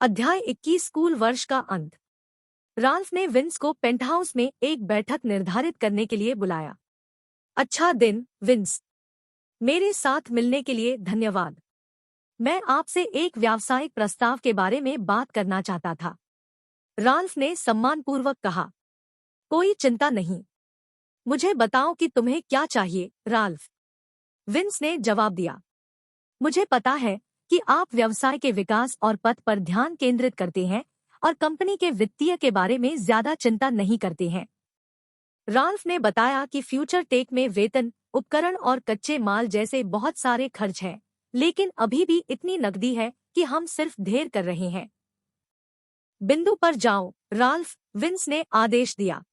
अध्याय 21 स्कूल वर्ष का अंत। राल्फ ने विंस को पेंटहाउस में एक बैठक निर्धारित करने के लिए बुलाया। अच्छा दिन, विंस। मेरे साथ मिलने के लिए धन्यवाद। मैं आपसे एक व्यावसायिक प्रस्ताव के बारे में बात करना चाहता था। राल्फ ने सम्मानपूर्वक कहा। कोई चिंता नहीं। मुझे बताओ कि तुम्हें क्या चाहिए, राल्फ। विंस ने जवाब दिया। मुझे पता है कि आप व्यवसाय के विकास और पथ पर ध्यान केंद्रित करते हैं और कंपनी के वित्तीय के बारे में ज्यादा चिंता नहीं करते हैं। राल्फ ने बताया कि फ्यूचर टेक में वेतन, उपकरण और कच्चे माल जैसे बहुत सारे खर्च हैं, लेकिन अभी भी इतनी नकदी है कि हम सिर्फ ढेर कर रहे हैं। बिंदु पर जाओ, राल्फ, विंस ने आदेश दिया।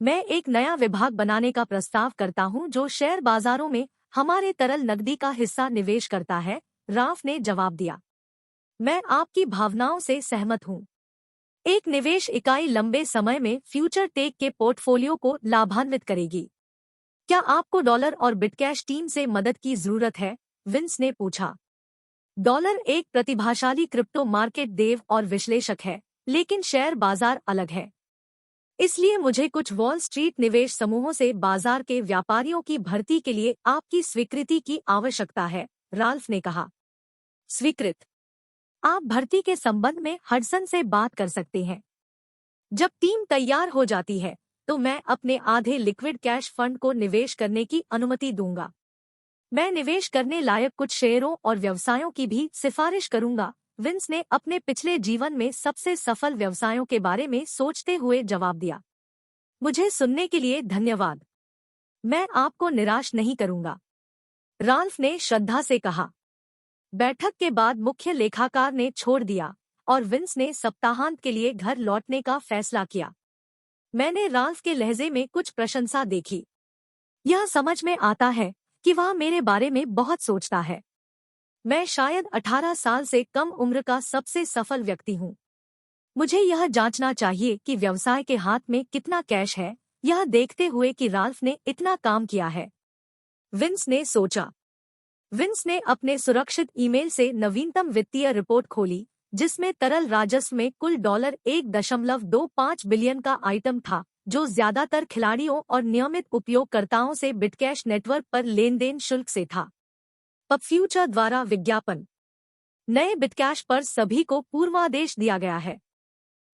मैं एक नया विभाग बनाने का प्रस्ताव करता हूं जो शेयर बाजारों में हमारे तरल नकदी का हिस्सा निवेश करता है, राल्फ ने जवाब दिया। मैं आपकी भावनाओं से सहमत हूं। एक निवेश इकाई लंबे समय में फ्यूचर टेक के पोर्टफोलियो को लाभान्वित करेगी। क्या आपको डॉलर और बिटकैश टीम से मदद की जरूरत है, विंस ने पूछा। डॉलर एक प्रतिभाशाली क्रिप्टो मार्केट देव और विश्लेषक है, लेकिन शेयर बाजार अलग है। इसलिए मुझे कुछ वॉल स्ट्रीट निवेश समूहों से बाजार के व्यापारियों की भर्ती के लिए आपकी स्वीकृति की आवश्यकता है, राल्फ ने कहा। स्वीकृत। आप भर्ती के संबंध में हडसन से बात कर सकते हैं। जब टीम तैयार हो जाती है तो मैं अपने आधे लिक्विड कैश फंड को निवेश करने की अनुमति दूंगा। मैं निवेश करने लायक कुछ शेयरों और व्यवसायों की भी सिफारिश करूंगा, विंस ने अपने पिछले जीवन में सबसे सफल व्यवसायों के बारे में सोचते हुए जवाब दिया। मुझे सुनने के लिए धन्यवाद। मैं आपको निराश नहीं करूंगा, राल्फ ने श्रद्धा से कहा। बैठक के बाद मुख्य लेखाकार ने छोड़ दिया और विंस ने सप्ताहांत के लिए घर लौटने का फैसला किया। मैंने राल्फ के लहजे में कुछ प्रशंसा देखी। यह समझ में आता है कि वह मेरे बारे में बहुत सोचता है। मैं शायद 18 साल से कम उम्र का सबसे सफल व्यक्ति हूँ। मुझे यह जांचना चाहिए कि व्यवसाय के हाथ में कितना कैश है, यह देखते हुए कि राल्फ ने इतना काम किया है, विंस ने सोचा। विंस ने अपने सुरक्षित ईमेल से नवीनतम वित्तीय रिपोर्ट खोली, जिसमें तरल राजस्व में कुल $1.25 बिलियन का आइटम था, जो ज्यादातर खिलाड़ियों और नियमित उपयोगकर्ताओं से बिटकैश नेटवर्क पर लेनदेन शुल्क से था। पब फ्यूचर द्वारा विज्ञापन। नए बिटकैश पर सभी को पूर्वादेश दिया गया है।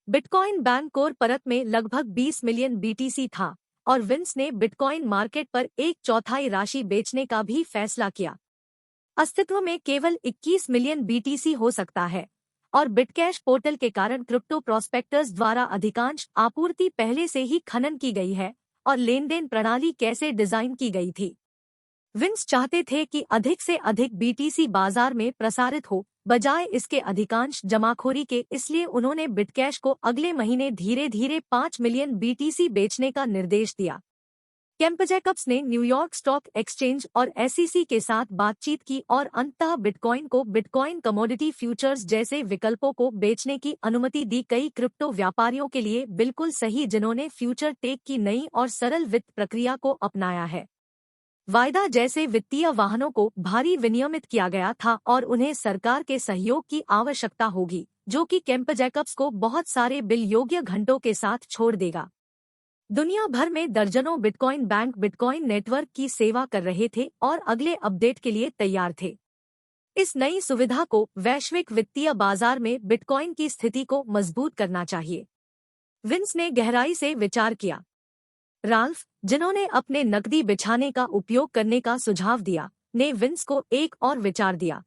बिटकॉइन बैंक कोर परत में लगभग 20 मिलियन BTC था और विंस ने बिटकॉइन मार्केट पर 1/4 राशि बेचने का भी फैसला किया। अस्तित्व में केवल 21 मिलियन BTC हो सकता है और बिटकैश पोर्टल के कारण क्रिप्टो प्रोस्पेक्टर्स द्वारा अधिकांश आपूर्ति पहले से ही खनन की गई है और लेनदेन प्रणाली कैसे डिजाइन की गई थी। विंस चाहते थे कि अधिक से अधिक BTC बाजार में प्रसारित हो, बजाय इसके अधिकांश जमाखोरी के, इसलिए उन्होंने बिटकैश को अगले महीने धीरे धीरे 5 मिलियन BTC बेचने का निर्देश दिया। कैम्प जैकब्स ने न्यूयॉर्क स्टॉक एक्सचेंज और SEC के साथ बातचीत की और अंततः बिटकॉइन को बिटकॉइन कमोडिटी फ्यूचर्स जैसे विकल्पों को बेचने की अनुमति दी। कई क्रिप्टो व्यापारियों के लिए बिल्कुल सही जिन्होंने फ्यूचर टेक की नई और सरल वित्त प्रक्रिया को अपनाया है। वायदा जैसे वित्तीय वाहनों को भारी विनियमित किया गया था और उन्हें सरकार के सहयोग की आवश्यकता होगी, जो कि कैम्प जैकब्स को बहुत सारे बिल योग्य घंटों के साथ छोड़ देगा। दुनिया भर में दर्जनों बिटकॉइन बैंक बिटकॉइन नेटवर्क की सेवा कर रहे थे और अगले अपडेट के लिए तैयार थे। इस नई सुविधा को वैश्विक वित्तीय बाजार में बिटकॉइन की स्थिति को मजबूत करना चाहिए, विंस ने गहराई से विचार किया। राल्फ, जिन्होंने अपने नकदी बिछाने का उपयोग करने का सुझाव दिया, ने विंस को एक और विचार दिया।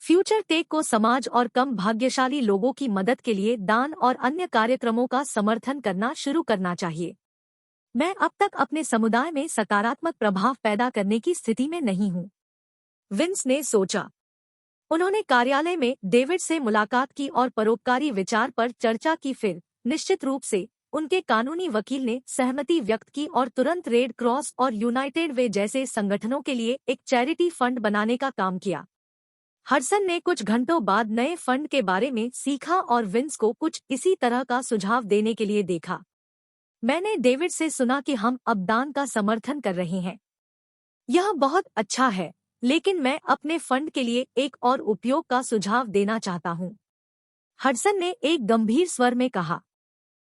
फ्यूचर टेक को समाज और कम भाग्यशाली लोगों की मदद के लिए दान और अन्य कार्यक्रमों का समर्थन करना शुरू करना चाहिए। मैं अब तक अपने समुदाय में सकारात्मक प्रभाव पैदा करने की स्थिति में नहीं हूँ, विंस ने सोचा। उन्होंने कार्यालय में डेविड से मुलाकात की और परोपकारी विचार पर चर्चा की। फिर निश्चित रूप से उनके कानूनी वकील ने सहमति व्यक्त की और तुरंत रेड क्रॉस और यूनाइटेड वे जैसे संगठनों के लिए एक चैरिटी फंड बनाने का काम किया। हडसन ने कुछ घंटों बाद नए फंड के बारे में सीखा और विंस को कुछ इसी तरह का सुझाव देने के लिए देखा। मैंने डेविड से सुना कि हम अब दान का समर्थन कर रहे हैं। यह बहुत अच्छा है, लेकिन मैं अपने फंड के लिए एक और उपयोग का सुझाव देना चाहता हूँ। हडसन ने एक गंभीर स्वर में कहा।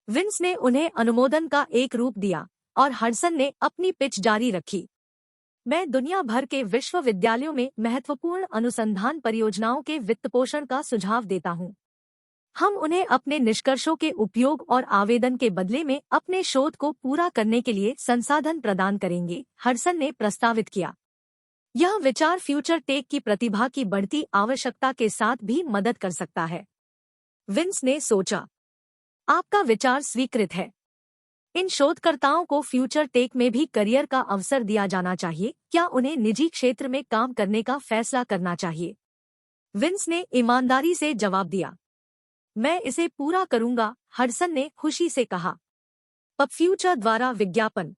विंस ने उन्हें अनुमोदन का एक रूप दिया और हडसन ने अपनी पिच जारी रखी। मैं दुनिया भर के विश्वविद्यालयों में महत्वपूर्ण अनुसंधान परियोजनाओं के वित्तपोषण का सुझाव देता हूं। हम उन्हें अपने निष्कर्षों के उपयोग और आवेदन के बदले में अपने शोध को पूरा करने के लिए संसाधन प्रदान करेंगे, हडसन ने प्रस्तावित किया। यह विचार फ्यूचर टेक की प्रतिभा की बढ़ती आवश्यकता के साथ भी मदद कर सकता है। विंस ने सोचा, आपका विचार स्वीकृत है। इन शोधकर्ताओं को फ्यूचर टेक में भी करियर का अवसर दिया जाना चाहिए। क्या उन्हें निजी क्षेत्र में काम करने का फैसला करना चाहिए? विंस ने ईमानदारी से जवाब दिया, मैं इसे पूरा करूंगा, हडसन ने खुशी से कहा। पब फ्यूचर द्वारा विज्ञापन।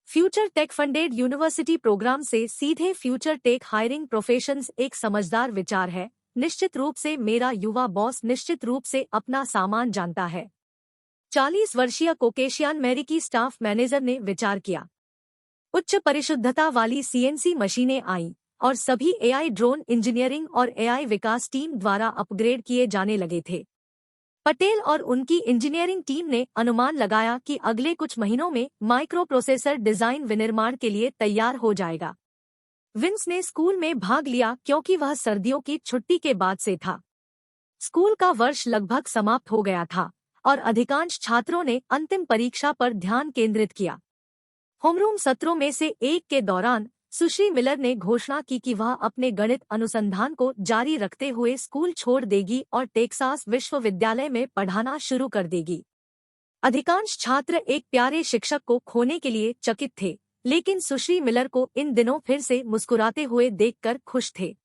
Future tech funded university programme से सीधे फ्यूचर टेक हायरिंग प्रोफेशंस एक समझदार विचार है। निश्चित रूप से मेरा युवा बॉस निश्चित रूप से अपना सामान जानता है। 40 वर्षीय कोकेशियन अमेरिकी स्टाफ मैनेजर ने विचार किया। उच्च परिशुद्धता वाली सीएनसी मशीनें आईं और सभी एआई ड्रोन इंजीनियरिंग और एआई विकास टीम द्वारा अपग्रेड किए जाने लगे थे। पटेल और उनकी इंजीनियरिंग टीम ने अनुमान लगाया कि अगले कुछ महीनों में माइक्रो प्रोसेसर डिजाइन विनिर्माण के लिए तैयार हो जाएगा। विंस ने स्कूल में भाग लिया क्योंकि वह सर्दियों की छुट्टी के बाद से था। स्कूल का वर्ष लगभग समाप्त हो गया था और अधिकांश छात्रों ने अंतिम परीक्षा पर ध्यान केंद्रित किया। होमरूम सत्रों में से एक के दौरान सुश्री मिलर ने घोषणा की कि वह अपने गणित अनुसंधान को जारी रखते हुए स्कूल छोड़ देगी और टेक्सास विश्वविद्यालय में पढ़ाना शुरू कर देगी। अधिकांश छात्र एक प्यारे शिक्षक को खोने के लिए चकित थे, लेकिन सुश्री मिलर को इन दिनों फिर से मुस्कुराते हुए देखकर खुश थे।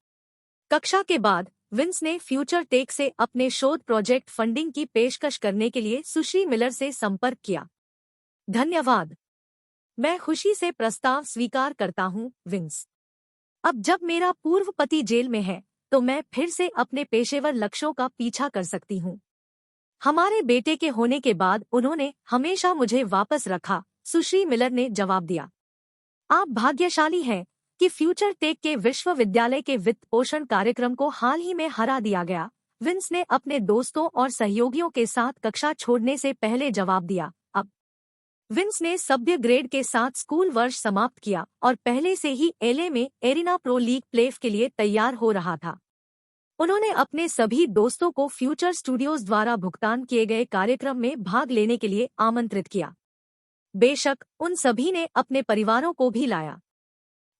कक्षा के बाद विंस ने फ्यूचर टेक से अपने शोध प्रोजेक्ट फंडिंग की पेशकश करने के लिए सुश्री मिलर से संपर्क किया। धन्यवाद, मैं खुशी से प्रस्ताव स्वीकार करता हूं, विंस। अब जब मेरा पूर्व पति जेल में है तो मैं फिर से अपने पेशेवर लक्ष्यों का पीछा कर सकती हूं। हमारे बेटे के होने के बाद उन्होंने हमेशा मुझे वापस रखा, सुश्री मिलर ने जवाब दिया। आप भाग्यशाली हैं कि फ्यूचर टेक के विश्वविद्यालय के वित्त पोषण कार्यक्रम को हाल ही में हरा दिया गया। विंस ने अपने दोस्तों और सहयोगियों के साथ कक्षा छोड़ने से पहले जवाब दिया। अब विंस ने सभ्य ग्रेड के साथ स्कूल वर्ष समाप्त किया और पहले से ही एलए में एरिना प्रो लीग प्लेऑफ के लिए तैयार हो रहा था। उन्होंने अपने सभी दोस्तों को फ्यूचर स्टूडियोज द्वारा भुगतान किए गए कार्यक्रम में भाग लेने के लिए आमंत्रित किया। बेशक उन सभी ने अपने परिवारों को भी लाया।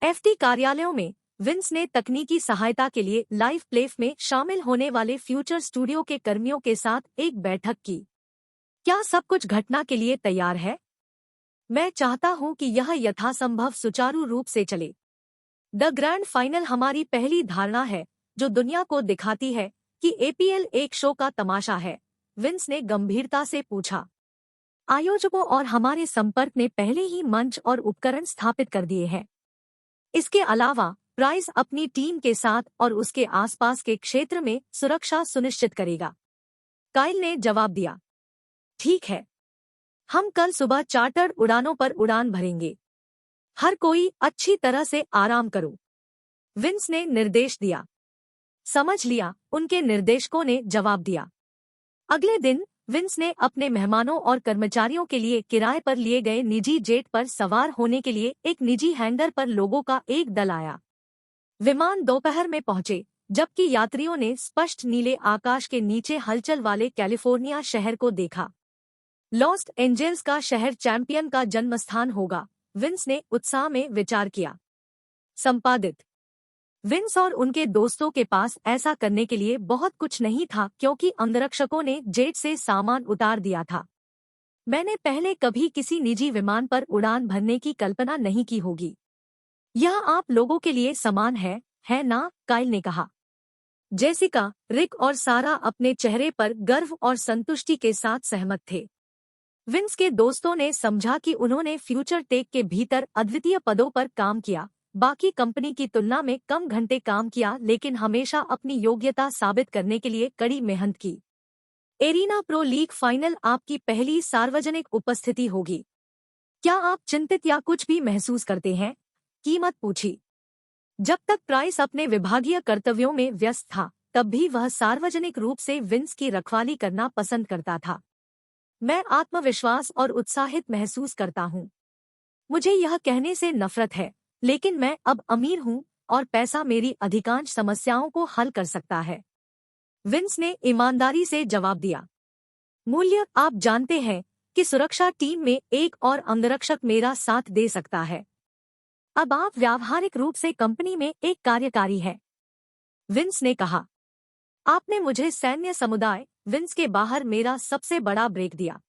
एफटी कार्यालयों में विंस ने तकनीकी सहायता के लिए लाइव प्लेऑफ में शामिल होने वाले फ्यूचर स्टूडियो के कर्मियों के साथ एक बैठक की। क्या सब कुछ घटना के लिए तैयार है? मैं चाहता हूं कि यह यथासंभव सुचारू रूप से चले। द ग्रैंड फाइनल हमारी पहली धारणा है जो दुनिया को दिखाती है कि एपीएल एक शो का तमाशा है, विंस ने गंभीरता से पूछा। आयोजकों और हमारे संपर्क ने पहले ही मंच और उपकरण स्थापित कर दिए हैं। इसके अलावा प्राइस अपनी टीम के साथ और उसके आसपास के क्षेत्र में सुरक्षा सुनिश्चित करेगा, काइल ने जवाब दिया। ठीक है, हम कल सुबह चार्टर्ड उड़ानों पर उड़ान भरेंगे। हर कोई अच्छी तरह से आराम करो, विंस ने निर्देश दिया। समझ लिया, उनके निर्देशकों ने जवाब दिया। अगले दिन विंस ने अपने मेहमानों और कर्मचारियों के लिए किराए पर लिए गए निजी जेट पर सवार होने के लिए एक निजी हैंगर पर लोगों का एक दल आया। विमान दोपहर में पहुंचे, जबकि यात्रियों ने स्पष्ट नीले आकाश के नीचे हलचल वाले कैलिफोर्निया शहर को देखा। लॉस एंजेल्स का शहर चैंपियन का जन्मस्थान होगा, विंस ने उत्साह में विचार किया। संपादित। विंस और उनके दोस्तों के पास ऐसा करने के लिए बहुत कुछ नहीं था क्योंकि अंगरक्षकों ने जेट से सामान उतार दिया था। मैंने पहले कभी किसी निजी विमान पर उड़ान भरने की कल्पना नहीं की होगी। यह आप लोगों के लिए समान है ना? काइल ने कहा। जेसिका, रिक और सारा अपने चेहरे पर गर्व और संतुष्टि के साथ सहमत थे। विंस के दोस्तों ने समझा कि उन्होंने फ्यूचर टेक के भीतर अद्वितीय पदों पर काम किया, बाकी कंपनी की तुलना में कम घंटे काम किया, लेकिन हमेशा अपनी योग्यता साबित करने के लिए कड़ी मेहनत की। एरिना प्रो लीग फाइनल आपकी पहली सार्वजनिक उपस्थिति होगी। क्या आप चिंतित या कुछ भी महसूस करते हैं? कीमत पूछी। जब तक प्राइस अपने विभागीय कर्तव्यों में व्यस्त था, तब भी वह सार्वजनिक रूप से विंस की रखवाली करना पसंद करता था। मैं आत्मविश्वास और उत्साहित महसूस करता हूँ। मुझे यह कहने से नफरत है, लेकिन मैं अब अमीर हूँ और पैसा मेरी अधिकांश समस्याओं को हल कर सकता है। विंस ने ईमानदारी से जवाब दिया। मूल्य, आप जानते हैं कि सुरक्षा टीम में एक और अंगरक्षक मेरा साथ दे सकता है। अब आप व्यावहारिक रूप से कंपनी में एक कार्यकारी है। विंस ने कहा। आपने मुझे सैन्य समुदाय विंस के बाहर मेरा सबसे बड़ा ब्रेक दिया।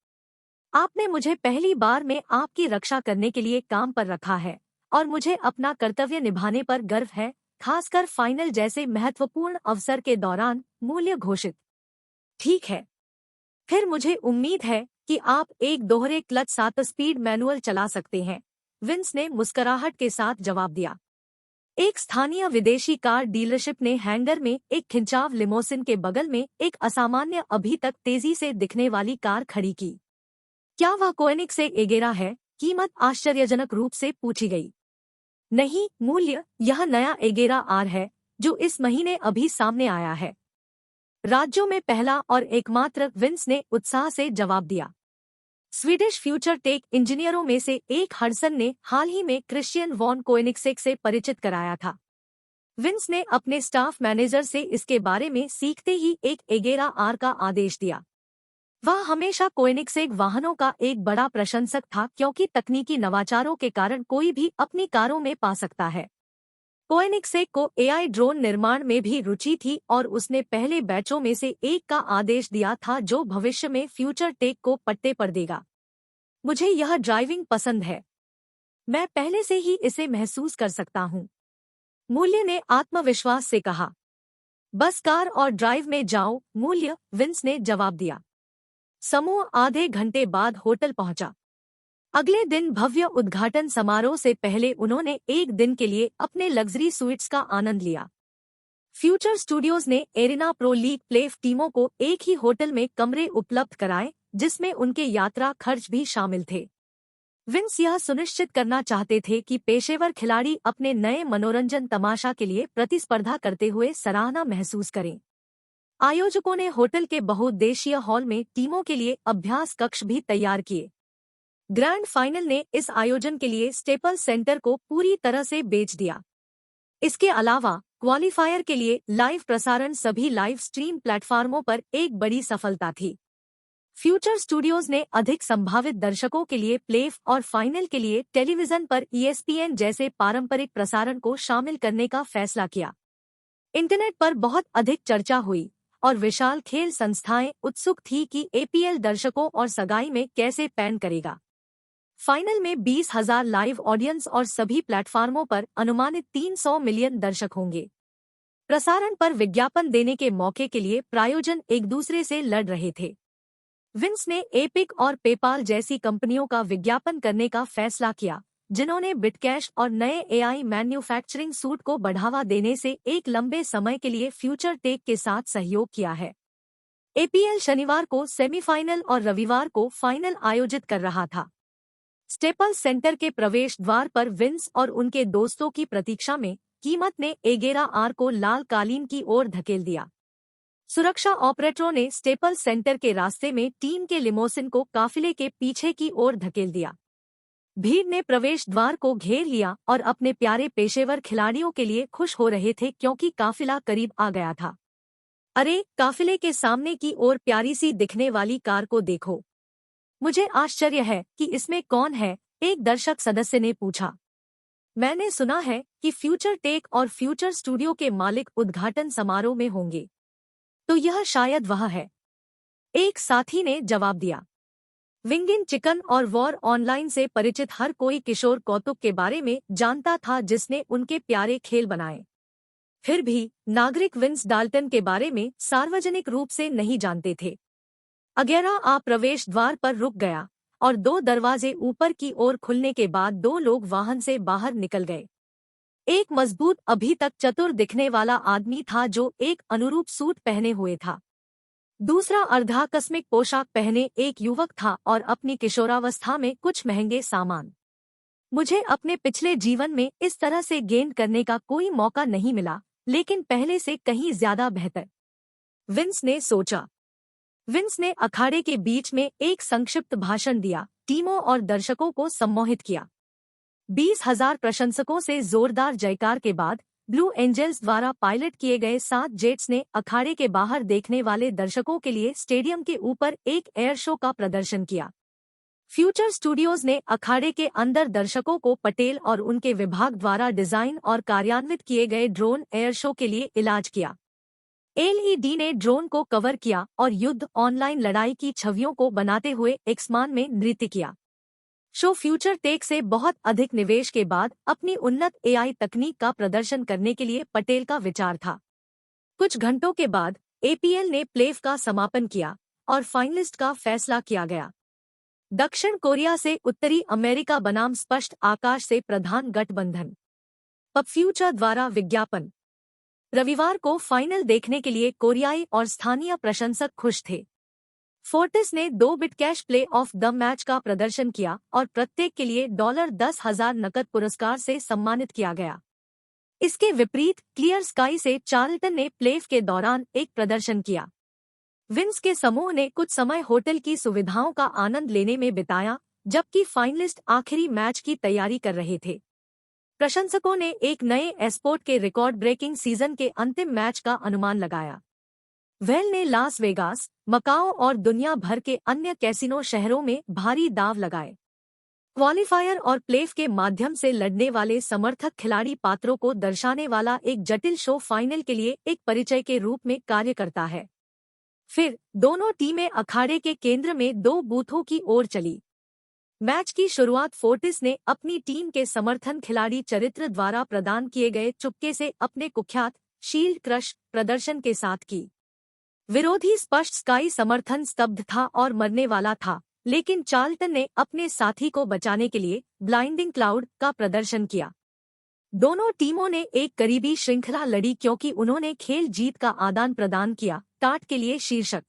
आपने मुझे पहली बार में आपकी रक्षा करने के लिए काम पर रखा है और मुझे अपना कर्तव्य निभाने पर गर्व है, खासकर फाइनल जैसे महत्वपूर्ण अवसर के दौरान। मूल्य घोषित। ठीक है, फिर मुझे उम्मीद है कि आप एक दोहरे क्लच 7 स्पीड मैनुअल चला सकते हैं, विंस ने मुस्कुराहट के साथ जवाब दिया। एक स्थानीय विदेशी कार डीलरशिप ने हैंगर में एक खिंचाव लिमोसिन के बगल में एक असामान्य अभी तक तेजी से दिखने वाली कार खड़ी की। क्या वह कोएनिग्सेग एगेरा है? कीमत आश्चर्यजनक रूप से पूछी गई। नहीं मूल्य, यह नया एगेरा आर है जो इस महीने अभी सामने आया है। राज्यों में पहला और एकमात्र, विंस ने उत्साह से जवाब दिया। स्वीडिश फ्यूचर टेक इंजीनियरों में से एक हडसन ने हाल ही में क्रिश्चियन वॉन कोएनिग्सेग से परिचित कराया था। विंस ने अपने स्टाफ मैनेजर से इसके बारे में सीखते ही एक एगेरा आर का आदेश दिया। वह हमेशा कोएनिग्सेग वाहनों का एक बड़ा प्रशंसक था क्योंकि तकनीकी नवाचारों के कारण कोई भी अपनी कारों में पा सकता है। कोएनिग्सेग को एआई ड्रोन निर्माण में भी रुचि थी और उसने पहले बैचों में से एक का आदेश दिया था जो भविष्य में फ्यूचर टेक को पट्टे पर देगा। मुझे यह ड्राइविंग पसंद है। मैं पहले से ही इसे महसूस कर सकता हूँ, मूल्य ने आत्मविश्वास से कहा। बस कार और ड्राइव में जाओ मूल्य, विंस ने जवाब दिया। समूह आधे घंटे बाद होटल पहुंचा। अगले दिन भव्य उद्घाटन समारोह से पहले उन्होंने एक दिन के लिए अपने लग्जरी स्वीट्स का आनंद लिया। फ्यूचर स्टूडियोज ने एरिना प्रो लीग प्लेफ टीमों को एक ही होटल में कमरे उपलब्ध कराए, जिसमें उनके यात्रा खर्च भी शामिल थे। विंस यह सुनिश्चित करना चाहते थे कि पेशेवर खिलाड़ी अपने नए मनोरंजन तमाशा के लिए प्रतिस्पर्धा करते हुए सराहना महसूस करें। आयोजकों ने होटल के बहुउद्देशीय हॉल में टीमों के लिए अभ्यास कक्ष भी तैयार किए। ग्रैंड फाइनल ने इस आयोजन के लिए स्टेपल्स सेंटर को पूरी तरह से बेच दिया। इसके अलावा क्वालीफायर के लिए लाइव प्रसारण सभी लाइव स्ट्रीम प्लेटफॉर्मों पर एक बड़ी सफलता थी। फ्यूचर स्टूडियोज ने अधिक संभावित दर्शकों के लिए प्लेऑफ और फाइनल के लिए टेलीविजन पर ESPN जैसे पारंपरिक प्रसारण को शामिल करने का फैसला किया। इंटरनेट पर बहुत अधिक चर्चा हुई और विशाल खेल संस्थाएं उत्सुक थी कि APL दर्शकों और सगाई में कैसे पैन करेगा। फाइनल में 20,000 लाइव ऑडियंस और सभी प्लेटफॉर्मों पर अनुमानित 300 मिलियन दर्शक होंगे। प्रसारण पर विज्ञापन देने के मौके के लिए प्रायोजन एक दूसरे से लड़ रहे थे। विंस ने एपिक और पेपाल जैसी कंपनियों का विज्ञापन करने का फैसला किया, जिन्होंने बिटकैश और नए AI मैन्युफैक्चरिंग सूट को बढ़ावा देने से एक लंबे समय के लिए फ्यूचर टेक के साथ सहयोग किया है। APL शनिवार को सेमीफाइनल और रविवार को फाइनल आयोजित कर रहा था। स्टेपल्स सेंटर के प्रवेश द्वार पर विंस और उनके दोस्तों की प्रतीक्षा में कीमत ने एगेरा आर को लाल कालीन की ओर धकेल दिया। सुरक्षा ऑपरेटरों ने स्टेपल्स सेंटर के रास्ते में टीम के लिमोसिन को काफिले के पीछे की ओर धकेल दिया। भीड़ ने प्रवेश द्वार को घेर लिया और अपने प्यारे पेशेवर खिलाड़ियों के लिए खुश हो रहे थे क्योंकि काफिला करीब आ गया था। अरे, काफिले के सामने की ओर प्यारी सी दिखने वाली कार को देखो। मुझे आश्चर्य है कि इसमें कौन है, एक दर्शक सदस्य ने पूछा। मैंने सुना है कि फ्यूचर टेक और फ्यूचर स्टूडियो के मालिक उद्घाटन समारोह में होंगे, तो यह शायद वह है, एक साथी ने जवाब दिया। विंगिन चिकन और वॉर ऑनलाइन से परिचित हर कोई किशोर कौतुक के बारे में जानता था जिसने उनके प्यारे खेल बनाए। फिर भी नागरिक विंस डाल्टन के बारे में सार्वजनिक रूप से नहीं जानते थे। एगेरा प्रवेश द्वार पर रुक गया और 2 दरवाजे ऊपर की ओर खुलने के बाद 2 लोग वाहन से बाहर निकल गए। एक मजबूत, अभी तक चतुर दिखने वाला आदमी था जो एक अनुरूप सूट पहने हुए था। दूसरा अर्धाकस्मिक पोशाक पहने एक युवक था और अपनी किशोरावस्था में कुछ महंगे सामान। मुझे अपने पिछले जीवन में इस तरह से गेंद करने का कोई मौका नहीं मिला, लेकिन पहले से कहीं ज्यादा बेहतर। विंस ने सोचा। विंस ने अखाड़े के बीच में एक संक्षिप्त भाषण दिया, टीमों और दर्शकों को सम्मोहित किया। 20,000 प्रशंसकों से जोरदार जयकार के बाद ब्लू एंजल्स द्वारा पायलट किए गए 7 जेट्स ने अखाड़े के बाहर देखने वाले दर्शकों के लिए स्टेडियम के ऊपर एक एयर शो का प्रदर्शन किया। फ्यूचर स्टूडियोज ने अखाड़े के अंदर दर्शकों को पटेल और उनके विभाग द्वारा डिजाइन और कार्यान्वित किए गए ड्रोन एयर शो के लिए इलाज किया। एलईडी ने ड्रोन को कवर किया और युद्ध ऑनलाइन लड़ाई की छवियों को बनाते हुए एक्समान में नृत्य किया। शो फ्यूचर टेक से बहुत अधिक निवेश के बाद अपनी उन्नत एआई तकनीक का प्रदर्शन करने के लिए पटेल का विचार था। कुछ घंटों के बाद एपीएल ने प्लेऑफ का समापन किया और फाइनलिस्ट का फैसला किया गया। दक्षिण कोरिया से उत्तरी अमेरिका बनाम स्पष्ट आकाश से प्रधान गठबंधन। पब फ्यूचर द्वारा विज्ञापन। रविवार को फाइनल देखने के लिए कोरियाई और स्थानीय प्रशंसक खुश थे। फोर्टिस ने 2 bit cash play of the match का प्रदर्शन किया और प्रत्येक के लिए $10,000 नकद पुरस्कार से सम्मानित किया गया। इसके विपरीत क्लियर स्काई से चार्ल्टन ने प्लेऑफ के दौरान एक प्रदर्शन किया। विंस के समूह ने कुछ समय होटल की सुविधाओं का आनंद लेने में बिताया, जबकि फाइनलिस्ट आखिरी मैच की तैयारी कर रहे थे। प्रशंसकों ने एक नए एस्पोर्ट के रिकॉर्ड ब्रेकिंग सीजन के अंतिम मैच का अनुमान लगाया। वेल ने लास वेगास, मकाओ और दुनिया भर के अन्य कैसीनो शहरों में भारी दांव लगाए। क्वालीफायर और प्लेऑफ के माध्यम से लड़ने वाले समर्थक खिलाड़ी पात्रों को दर्शाने वाला एक जटिल शो फाइनल के लिए एक परिचय के रूप में कार्य करता है। फिर दोनों टीमें अखाड़े के केंद्र में 2 बूथों की ओर चली। मैच की शुरुआत फोर्टिस ने अपनी टीम के समर्थन खिलाड़ी चरित्र द्वारा प्रदान किए गए चुपके से अपने कुख्यात शील्ड क्रश प्रदर्शन के साथ की। विरोधी स्पष्ट स्काई समर्थन स्तब्ध था और मरने वाला था, लेकिन चार्ल्टन ने अपने साथी को बचाने के लिए ब्लाइंडिंग क्लाउड का प्रदर्शन किया। दोनों टीमों ने एक करीबी श्रृंखला लड़ी क्योंकि उन्होंने खेल जीत का आदान प्रदान किया। टाट के लिए शीर्षक।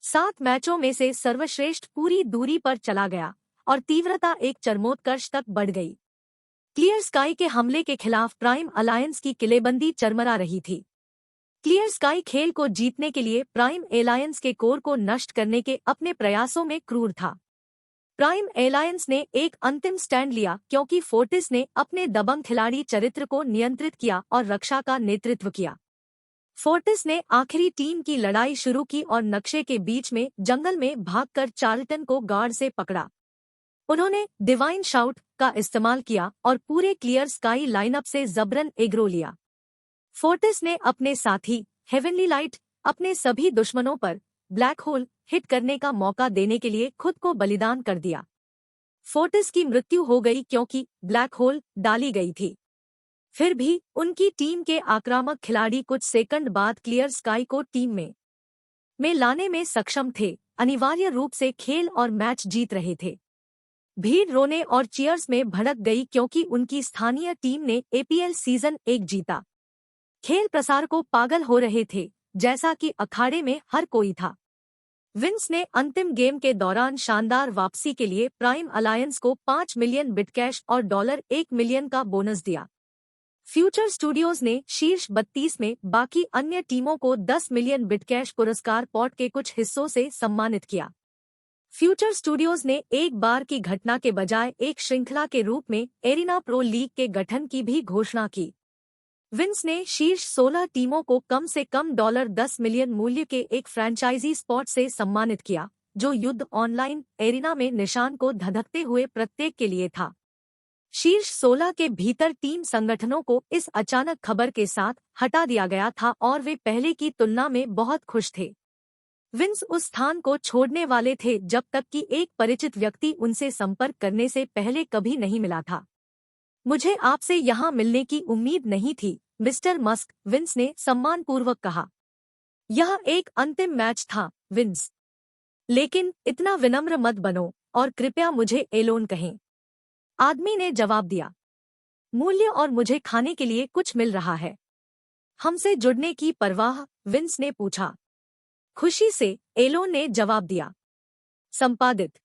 7 मैचों में से सर्वश्रेष्ठ पूरी दूरी पर चला गया और तीव्रता एक चरमोत्कर्ष तक बढ़ गई। क्लियर स्काई के हमले के खिलाफ प्राइम अलायंस की किलेबंदी चरमरा रही थी। क्लियर स्काई खेल को जीतने के लिए प्राइम एलायंस के कोर को नष्ट करने के अपने प्रयासों में क्रूर था। प्राइम एलायंस ने एक अंतिम स्टैंड लिया क्योंकि फोर्टिस ने अपने दबंग खिलाड़ी चरित्र को नियंत्रित किया और रक्षा का नेतृत्व किया। फोर्टिस ने आखिरी टीम की लड़ाई शुरू की और नक्शे के बीच में जंगल में भागकर चार्ल्टन को गार्ड से पकड़ा। उन्होंने डिवाइन शाउट का इस्तेमाल किया और पूरे क्लियर स्काई लाइनअप से जबरन एग्रो लिया। फोर्टिस ने अपने साथी हेवनली लाइट अपने सभी दुश्मनों पर ब्लैक होल हिट करने का मौका देने के लिए खुद को बलिदान कर दिया। फोर्टिस की मृत्यु हो गई क्योंकि ब्लैक होल डाली गई थी। फिर भी उनकी टीम के आक्रामक खिलाड़ी कुछ सेकंड बाद क्लियर स्काई को टीम में लाने में सक्षम थे, अनिवार्य रूप से खेल और मैच जीत रहे थे। भीड़ रोने और चीयर्स में भड़क गई क्योंकि उनकी स्थानीय टीम ने एपीएल सीजन 1 जीता। खेल प्रसारकों पागल हो रहे थे, जैसा कि अखाड़े में हर कोई था। विंस ने अंतिम गेम के दौरान शानदार वापसी के लिए प्राइम अलायंस को 5 मिलियन बिटकैश और $1 मिलियन का बोनस दिया। फ्यूचर स्टूडियोज ने शीर्ष 32 में बाकी अन्य टीमों को 10 मिलियन बिटकैश पुरस्कार पॉट के कुछ हिस्सों से सम्मानित किया। फ्यूचर स्टूडियोज ने एक बार की घटना के बजाय एक श्रृंखला के रूप में एरिना प्रो लीग के गठन की भी घोषणा की। विंस ने शीर्ष 16 टीमों को कम से कम $10 मिलियन मूल्य के एक फ्रैंचाइजी स्पॉट से सम्मानित किया, जो युद्ध ऑनलाइन एरिना में निशान को धधकते हुए प्रत्येक के लिए था। शीर्ष 16 के भीतर टीम संगठनों को इस अचानक खबर के साथ हटा दिया गया था और वे पहले की तुलना में बहुत खुश थे। विंस उस स्थान को छोड़ने वाले थे जब तक कि एक परिचित व्यक्ति उनसे संपर्क करने से पहले कभी नहीं मिला था। मुझे आपसे यहाँ मिलने की उम्मीद नहीं थी, मिस्टर मस्क, विंस ने सम्मानपूर्वक कहा। यह एक अंतिम मैच था, विंस। लेकिन इतना विनम्र मत बनो और कृपया मुझे एलोन कहें। आदमी ने जवाब दिया। मूल्य और मुझे खाने के लिए कुछ मिल रहा है। हमसे जुड़ने की परवाह, विंस ने पूछा। खुशी से, एलोन ने जवाब दिया। संपादित।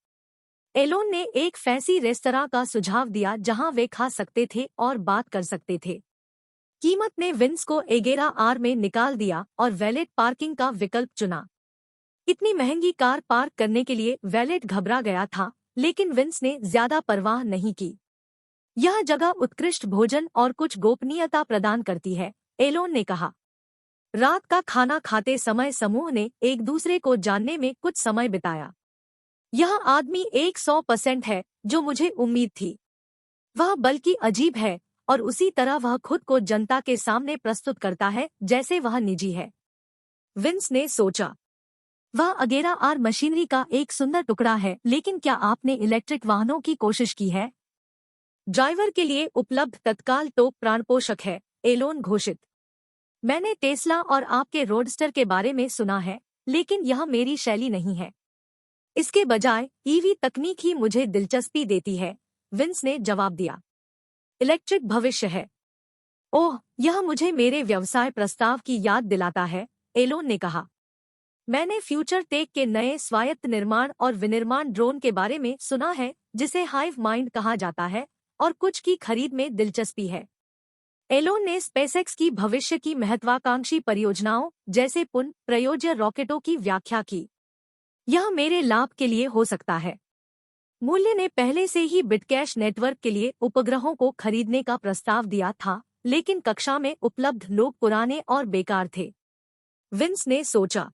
एलोन ने एक फैंसी रेस्तरां का सुझाव दिया जहां वे खा सकते थे और बात कर सकते थे। कीमत ने विंस को एगेरा आर में निकाल दिया और वैलेट पार्किंग का विकल्प चुना। इतनी महंगी कार पार्क करने के लिए वैलेट घबरा गया था, लेकिन विंस ने ज्यादा परवाह नहीं की। यह जगह उत्कृष्ट भोजन और कुछ गोपनीयता प्रदान करती है, एलोन ने कहा। रात का खाना खाते समय समूह ने एक दूसरे को जानने में कुछ समय बिताया। यह आदमी 100% है जो मुझे उम्मीद थी। वह बल्कि अजीब है, और उसी तरह वह खुद को जनता के सामने प्रस्तुत करता है जैसे वह निजी है। विंस ने सोचा, वह अगेरा आर मशीनरी का एक सुंदर टुकड़ा है, लेकिन क्या आपने इलेक्ट्रिक वाहनों की कोशिश की है? ड्राइवर के लिए उपलब्ध तत्काल टोक प्राणपोषक है, एलोन घोषित। मैंने टेस्ला और आपके रोडस्टर के बारे में सुना है, लेकिन यह मेरी शैली नहीं है। इसके बजाय ईवी तकनीक ही मुझे दिलचस्पी देती है, विंस ने जवाब दिया। इलेक्ट्रिक भविष्य है। ओह, यह मुझे मेरे व्यवसाय प्रस्ताव की याद दिलाता है, एलोन ने कहा। मैंने फ्यूचर टेक के नए स्वायत्त निर्माण और विनिर्माण ड्रोन के बारे में सुना है, जिसे हाइव माइंड कहा जाता है, और कुछ की खरीद में दिलचस्पी है। एलोन ने स्पेसएक्स की भविष्य की महत्वाकांक्षी परियोजनाओं जैसे पुनः प्रयोज्य रॉकेटों की व्याख्या की। यह मेरे लाभ के लिए हो सकता है। मूल्य ने पहले से ही बिटकैश नेटवर्क के लिए उपग्रहों को खरीदने का प्रस्ताव दिया था, लेकिन कक्षा में उपलब्ध लोग पुराने और बेकार थे। विंस ने सोचा,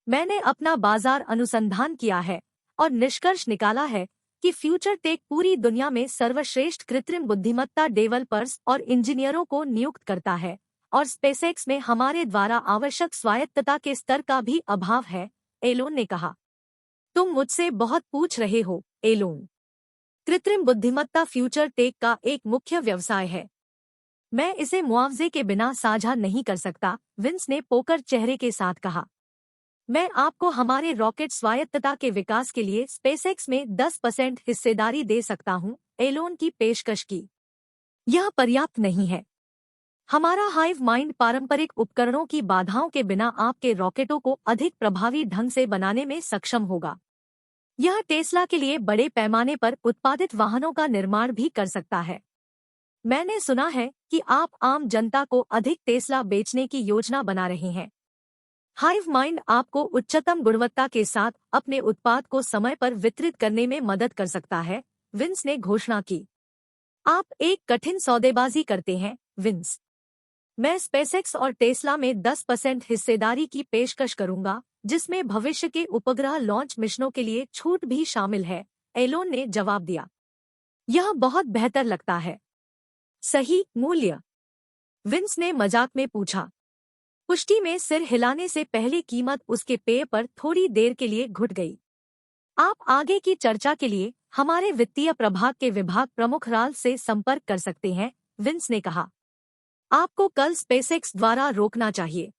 मैंने अपना बाजार अनुसंधान किया है और निष्कर्ष निकाला है कि फ्यूचर टेक पूरी दुनिया में सर्वश्रेष्ठ कृत्रिम बुद्धिमत्ता डेवलपर्स और इंजीनियरों को नियुक्त करता है, और स्पेसएक्स में हमारे द्वारा आवश्यक स्वायत्तता के स्तर का भी अभाव है, एलोन ने कहा। तुम मुझसे बहुत पूछ रहे हो, एलोन। कृत्रिम बुद्धिमत्ता फ्यूचर टेक का एक मुख्य व्यवसाय है। मैं इसे मुआवजे के बिना साझा नहीं कर सकता, विंस ने पोकर चेहरे के साथ कहा। मैं आपको हमारे रॉकेट स्वायत्तता के विकास के लिए स्पेसएक्स में 10% हिस्सेदारी दे सकता हूं, एलोन की पेशकश की। यह पर्याप्त नहीं है। हमारा हाइव माइंड पारंपरिक उपकरणों की बाधाओं के बिना आपके रॉकेटों को अधिक प्रभावी ढंग से बनाने में सक्षम होगा। यह टेस्ला के लिए बड़े पैमाने पर उत्पादित वाहनों का निर्माण भी कर सकता है। मैंने सुना है कि आप आम जनता को अधिक टेस्ला बेचने की योजना बना रहे हैं। हाइव माइंड आपको उच्चतम गुणवत्ता के साथ अपने उत्पाद को समय पर वितरित करने में मदद कर सकता है, विंस ने घोषणा की। आप एक कठिन सौदेबाजी करते हैं, विंस। मैं स्पेसएक्स और टेस्ला में 10% हिस्सेदारी की पेशकश करूंगा, जिसमें भविष्य के उपग्रह लॉन्च मिशनों के लिए छूट भी शामिल है, एलोन ने जवाब दिया। यह बहुत बेहतर लगता है। सही मूल्य? विंस ने मजाक में पूछा। पुष्टि में सिर हिलाने से पहले कीमत उसके पेय पर थोड़ी देर के लिए घुट गई। आप आगे की चर्चा के लिए हमारे वित्तीय प्रभाग के विभाग प्रमुख राल से संपर्क कर सकते हैं, विंस ने कहा। आपको कल स्पेसएक्स द्वारा रोकना चाहिए।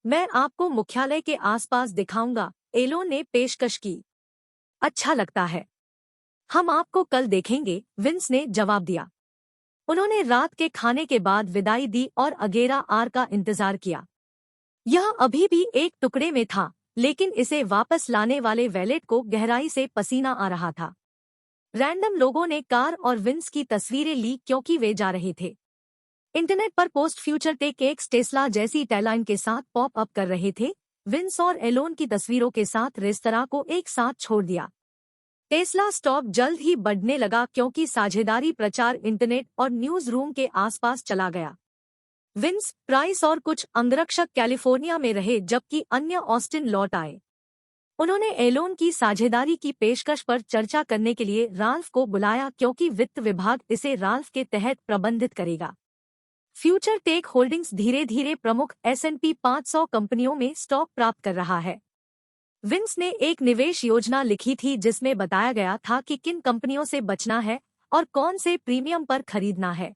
मैं आपको मुख्यालय के आसपास दिखाऊंगा, एलोन ने पेशकश की। अच्छा लगता है। हम आपको कल देखेंगे, विंस ने जवाब दिया। उन्होंने रात के खाने के बाद विदाई दी और अगेरा आर का इंतजार किया। यह अभी भी एक टुकड़े में था, लेकिन इसे वापस लाने वाले वैलेट को गहराई से पसीना आ रहा था। रैंडम लोगों ने कार और विंस की तस्वीरें ली क्योंकि वे जा रहे थे। इंटरनेट पर post future tech X Tesla जैसी टैगलाइन के साथ पॉप अप कर रहे थे। विंस और एलोन की तस्वीरों के साथ रेस्तरां को एक साथ छोड़ दिया। टेस्ला स्टॉक जल्द ही बढ़ने लगा क्योंकि साझेदारी प्रचार इंटरनेट और न्यूज रूम के आसपास चला गया। विंस, प्राइस और कुछ अंगरक्षक कैलिफोर्निया में रहे जबकि अन्य ऑस्टिन लौट आए। उन्होंने एलोन की साझेदारी की पेशकश पर चर्चा करने के लिए राल्फ को बुलाया क्योंकि वित्त विभाग इसे राल्फ के तहत प्रबंधित करेगा। फ्यूचर टेक होल्डिंग्स धीरे धीरे प्रमुख S&P 500 कंपनियों में स्टॉक प्राप्त कर रहा है। विंस ने एक निवेश योजना लिखी थी जिसमें बताया गया था कि किन कंपनियों से बचना है और कौन से प्रीमियम पर खरीदना है।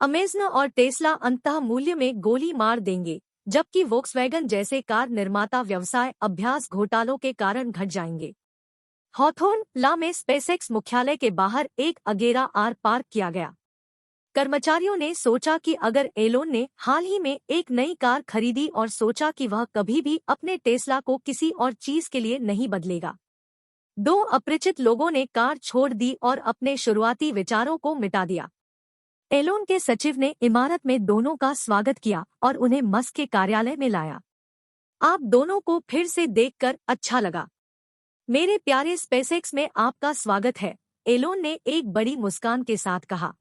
अमेज़न और टेस्ला अंततः मूल्य में गोली मार देंगे, जबकि वोक्सवैगन जैसे कार निर्माता व्यवसाय अभ्यास घोटालों के कारण घट जाएंगे। हॉथोर्न ला में स्पेसएक्स मुख्यालय के बाहर एक अगेरा आर पार्क किया गया। कर्मचारियों ने सोचा कि अगर एलोन ने हाल ही में एक नई कार खरीदी और सोचा कि वह कभी भी अपने टेस्ला को किसी और चीज के लिए नहीं बदलेगा। दो अपरिचित लोगों ने कार छोड़ दी और अपने शुरुआती विचारों को मिटा दिया। एलोन के सचिव ने इमारत में दोनों का स्वागत किया और उन्हें मस्क के कार्यालय में लाया। आप दोनों को फिर से देखकर अच्छा लगा। मेरे प्यारे स्पेसएक्स में आपका स्वागत है, एलोन ने एक बड़ी मुस्कान के साथ कहा।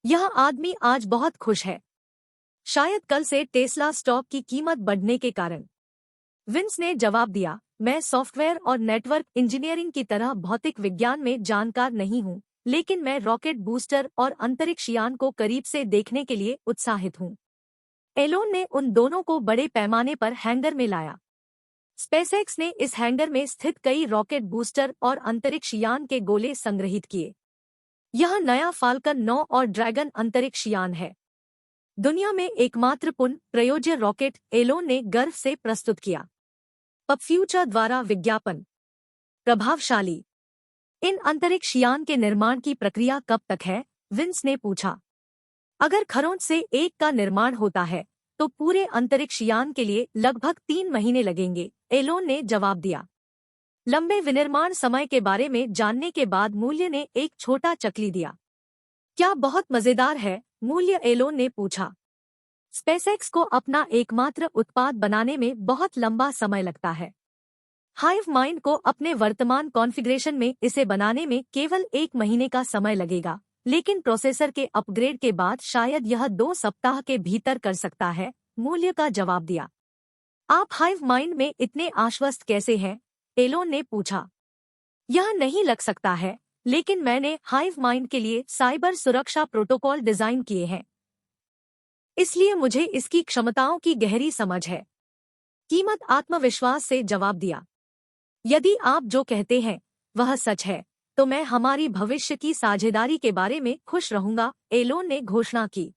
यह आदमी आज बहुत खुश है, शायद कल से टेस्ला स्टॉक की कीमत बढ़ने के कारण। विंस ने जवाब दिया, मैं सॉफ्टवेयर और नेटवर्क इंजीनियरिंग की तरह भौतिक विज्ञान में जानकार नहीं हूँ, लेकिन मैं रॉकेट बूस्टर और अंतरिक्ष यान को करीब से देखने के लिए उत्साहित हूँ। एलोन ने उन दोनों को बड़े पैमाने पर हैंगर में लाया। स्पेसएक्स ने इस हैंगर में स्थित कई रॉकेट बूस्टर और अंतरिक्ष यान के गोले संग्रहित किए। यह नया फाल्कन 9 और ड्रैगन अंतरिक्ष यान है, दुनिया में एकमात्र पुनः प्रयोज्य रॉकेट, एलोन ने गर्व से प्रस्तुत किया। पब फ्यूचर द्वारा विज्ञापन प्रभावशाली। इन अंतरिक्ष यान के निर्माण की प्रक्रिया कब तक है? विंस ने पूछा। अगर खरोंच से एक का निर्माण होता है तो पूरे अंतरिक्ष यान के लिए लगभग 3 महीने लगेंगे, एलोन ने जवाब दिया। लंबे विनिर्माण समय के बारे में जानने के बाद मूल्य ने एक छोटा चकली दिया। क्या बहुत मजेदार है? मूल्य, एलोन ने पूछा। स्पेसएक्स को अपना एकमात्र उत्पाद बनाने में बहुत लंबा समय लगता है। हाइव माइंड को अपने वर्तमान कॉन्फ़िगरेशन में इसे बनाने में केवल 1 महीने का समय लगेगा, लेकिन प्रोसेसर के अपग्रेड के बाद शायद यह 2 सप्ताह के भीतर कर सकता है, मूल्य का जवाब दिया। आप हाइव माइंड में इतने आश्वस्त कैसे हैं? एलोन ने पूछा। यह नहीं लग सकता है, लेकिन मैंने हाइव माइंड के लिए साइबर सुरक्षा प्रोटोकॉल डिजाइन किए हैं, इसलिए मुझे इसकी क्षमताओं की गहरी समझ है। कीमत आत्मविश्वास से जवाब दिया। यदि आप जो कहते हैं वह सच है, तो मैं हमारी भविष्य की साझेदारी के बारे में खुश रहूंगा, एलोन ने घोषणा की।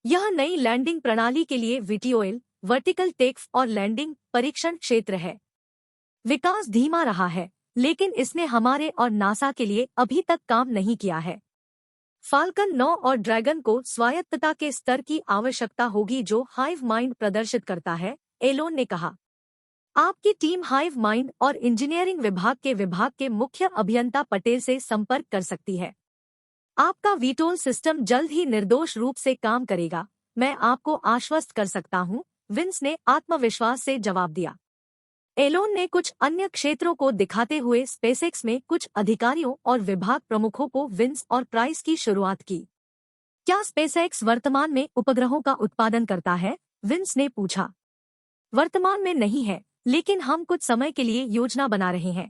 यह नई लैंडिंग प्रणाली के लिए वीटीओएल, वर्टिकल टेक और लैंडिंग परीक्षण क्षेत्र है। विकास धीमा रहा है, लेकिन इसने हमारे और नासा के लिए अभी तक काम नहीं किया है। फाल्कन 9 और ड्रैगन को स्वायत्तता के स्तर की आवश्यकता होगी जो हाइव माइंड प्रदर्शित करता है, एलोन ने कहा। आपकी टीम हाइव माइंड और इंजीनियरिंग विभाग के मुख्य अभियंता पटेल से संपर्क कर सकती है। आपका वीटोल सिस्टम जल्द ही निर्दोष रूप से काम करेगा, मैं आपको आश्वस्त कर सकता हूं, विंस ने आत्मविश्वास से जवाब दिया। एलोन ने कुछ अन्य क्षेत्रों को दिखाते हुए स्पेसएक्स में कुछ अधिकारियों और विभाग प्रमुखों को विंस और प्राइस की शुरुआत की। क्या स्पेसएक्स वर्तमान में उपग्रहों का उत्पादन करता है? विंस ने पूछा। वर्तमान में नहीं है, लेकिन हम कुछ समय के लिए योजना बना रहे हैं।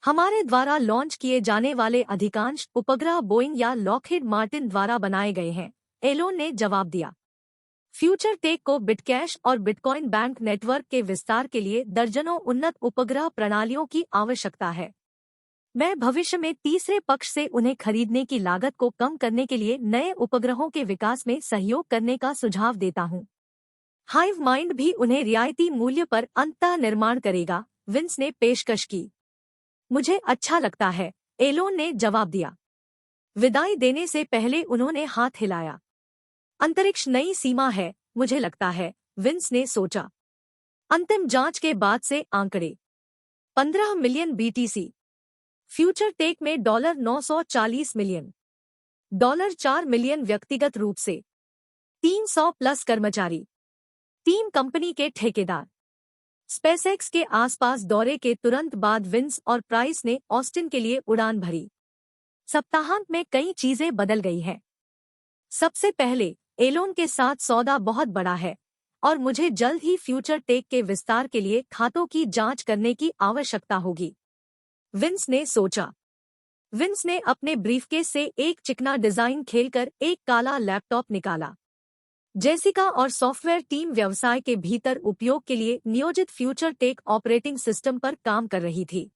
हमारे द्वारा लॉन्च किए जाने वाले अधिकांश उपग्रह बोइंग या लॉकहीड मार्टिन द्वारा बनाए गए हैं, एलोन ने जवाब दिया। फ्यूचर टेक को बिटकैश और बिटकॉइन बैंक नेटवर्क के विस्तार के लिए दर्जनों उन्नत उपग्रह प्रणालियों की आवश्यकता है। मैं भविष्य में तीसरे पक्ष से उन्हें खरीदने की लागत को कम करने के लिए नए उपग्रहों के विकास में सहयोग करने का सुझाव देता हूं। हाइव माइंड भी उन्हें रियायती मूल्य पर अंततः निर्माण करेगा, विंस ने पेशकश की। मुझे अच्छा लगता है, एलोन ने जवाब दिया। विदाई देने से पहले उन्होंने हाथ हिलाया। अंतरिक्ष नई सीमा है, मुझे लगता है, विंस ने सोचा। अंतिम जांच के बाद से आंकड़े 15 मिलियन BTC, फ्यूचर टेक में $940 मिलियन, $4 मिलियन व्यक्तिगत रूप से, 300 प्लस कर्मचारी, 3 कंपनी के ठेकेदार। स्पेसएक्स के आसपास दौरे के तुरंत बाद विंस और प्राइस ने ऑस्टिन के लिए उड़ान भरी। सप्ताहांत में कई चीजें बदल गई हैं। सबसे पहले, एलोन के साथ सौदा बहुत बड़ा है और मुझे जल्द ही फ्यूचर टेक के विस्तार के लिए खातों की जांच करने की आवश्यकता होगी, विंस ने सोचा। विंस ने अपने ब्रीफकेस से एक चिकना डिजाइन खेलकर एक काला लैपटॉप निकाला। जेसिका और सॉफ्टवेयर टीम व्यवसाय के भीतर उपयोग के लिए नियोजित फ्यूचर टेक ऑपरेटिंग सिस्टम पर काम कर रही थी।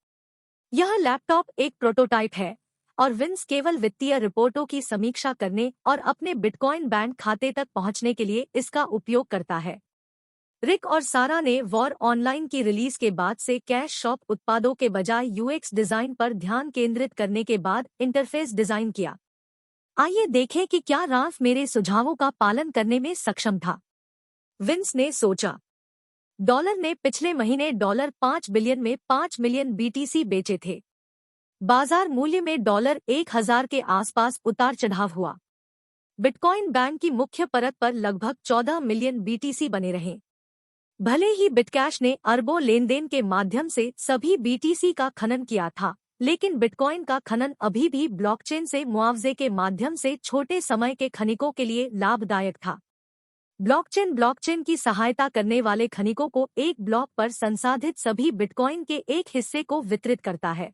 यह लैपटॉप एक प्रोटोटाइप है और विंस केवल वित्तीय रिपोर्टों की समीक्षा करने और अपने बिटकॉइन बैंक खाते तक पहुंचने के लिए इसका उपयोग करता है। रिक और सारा ने वॉर ऑनलाइन की रिलीज के बाद से कैश शॉप उत्पादों के बजाय यूएक्स डिजाइन पर ध्यान केंद्रित करने के बाद इंटरफेस डिजाइन किया। आइए देखें कि क्या राल्फ मेरे सुझावों का पालन करने में सक्षम था, विंस ने सोचा। डॉलर ने पिछले महीने $5 बिलियन में 5 मिलियन BTC बेचे थे। बाजार मूल्य में $1000 के आसपास उतार चढ़ाव हुआ। बिटकॉइन बैंक की मुख्य परत पर लगभग 14 मिलियन BTC बने रहे। भले ही बिटकैश ने अरबों लेनदेन के माध्यम से सभी BTC का खनन किया था, लेकिन बिटकॉइन का खनन अभी भी ब्लॉकचेन से मुआवजे के माध्यम से छोटे समय के खनिकों के लिए लाभदायक था। ब्लॉकचेन की सहायता करने वाले खनिकों को एक ब्लॉक पर संसाधित सभी बिटकॉइन के एक हिस्से को वितरित करता है।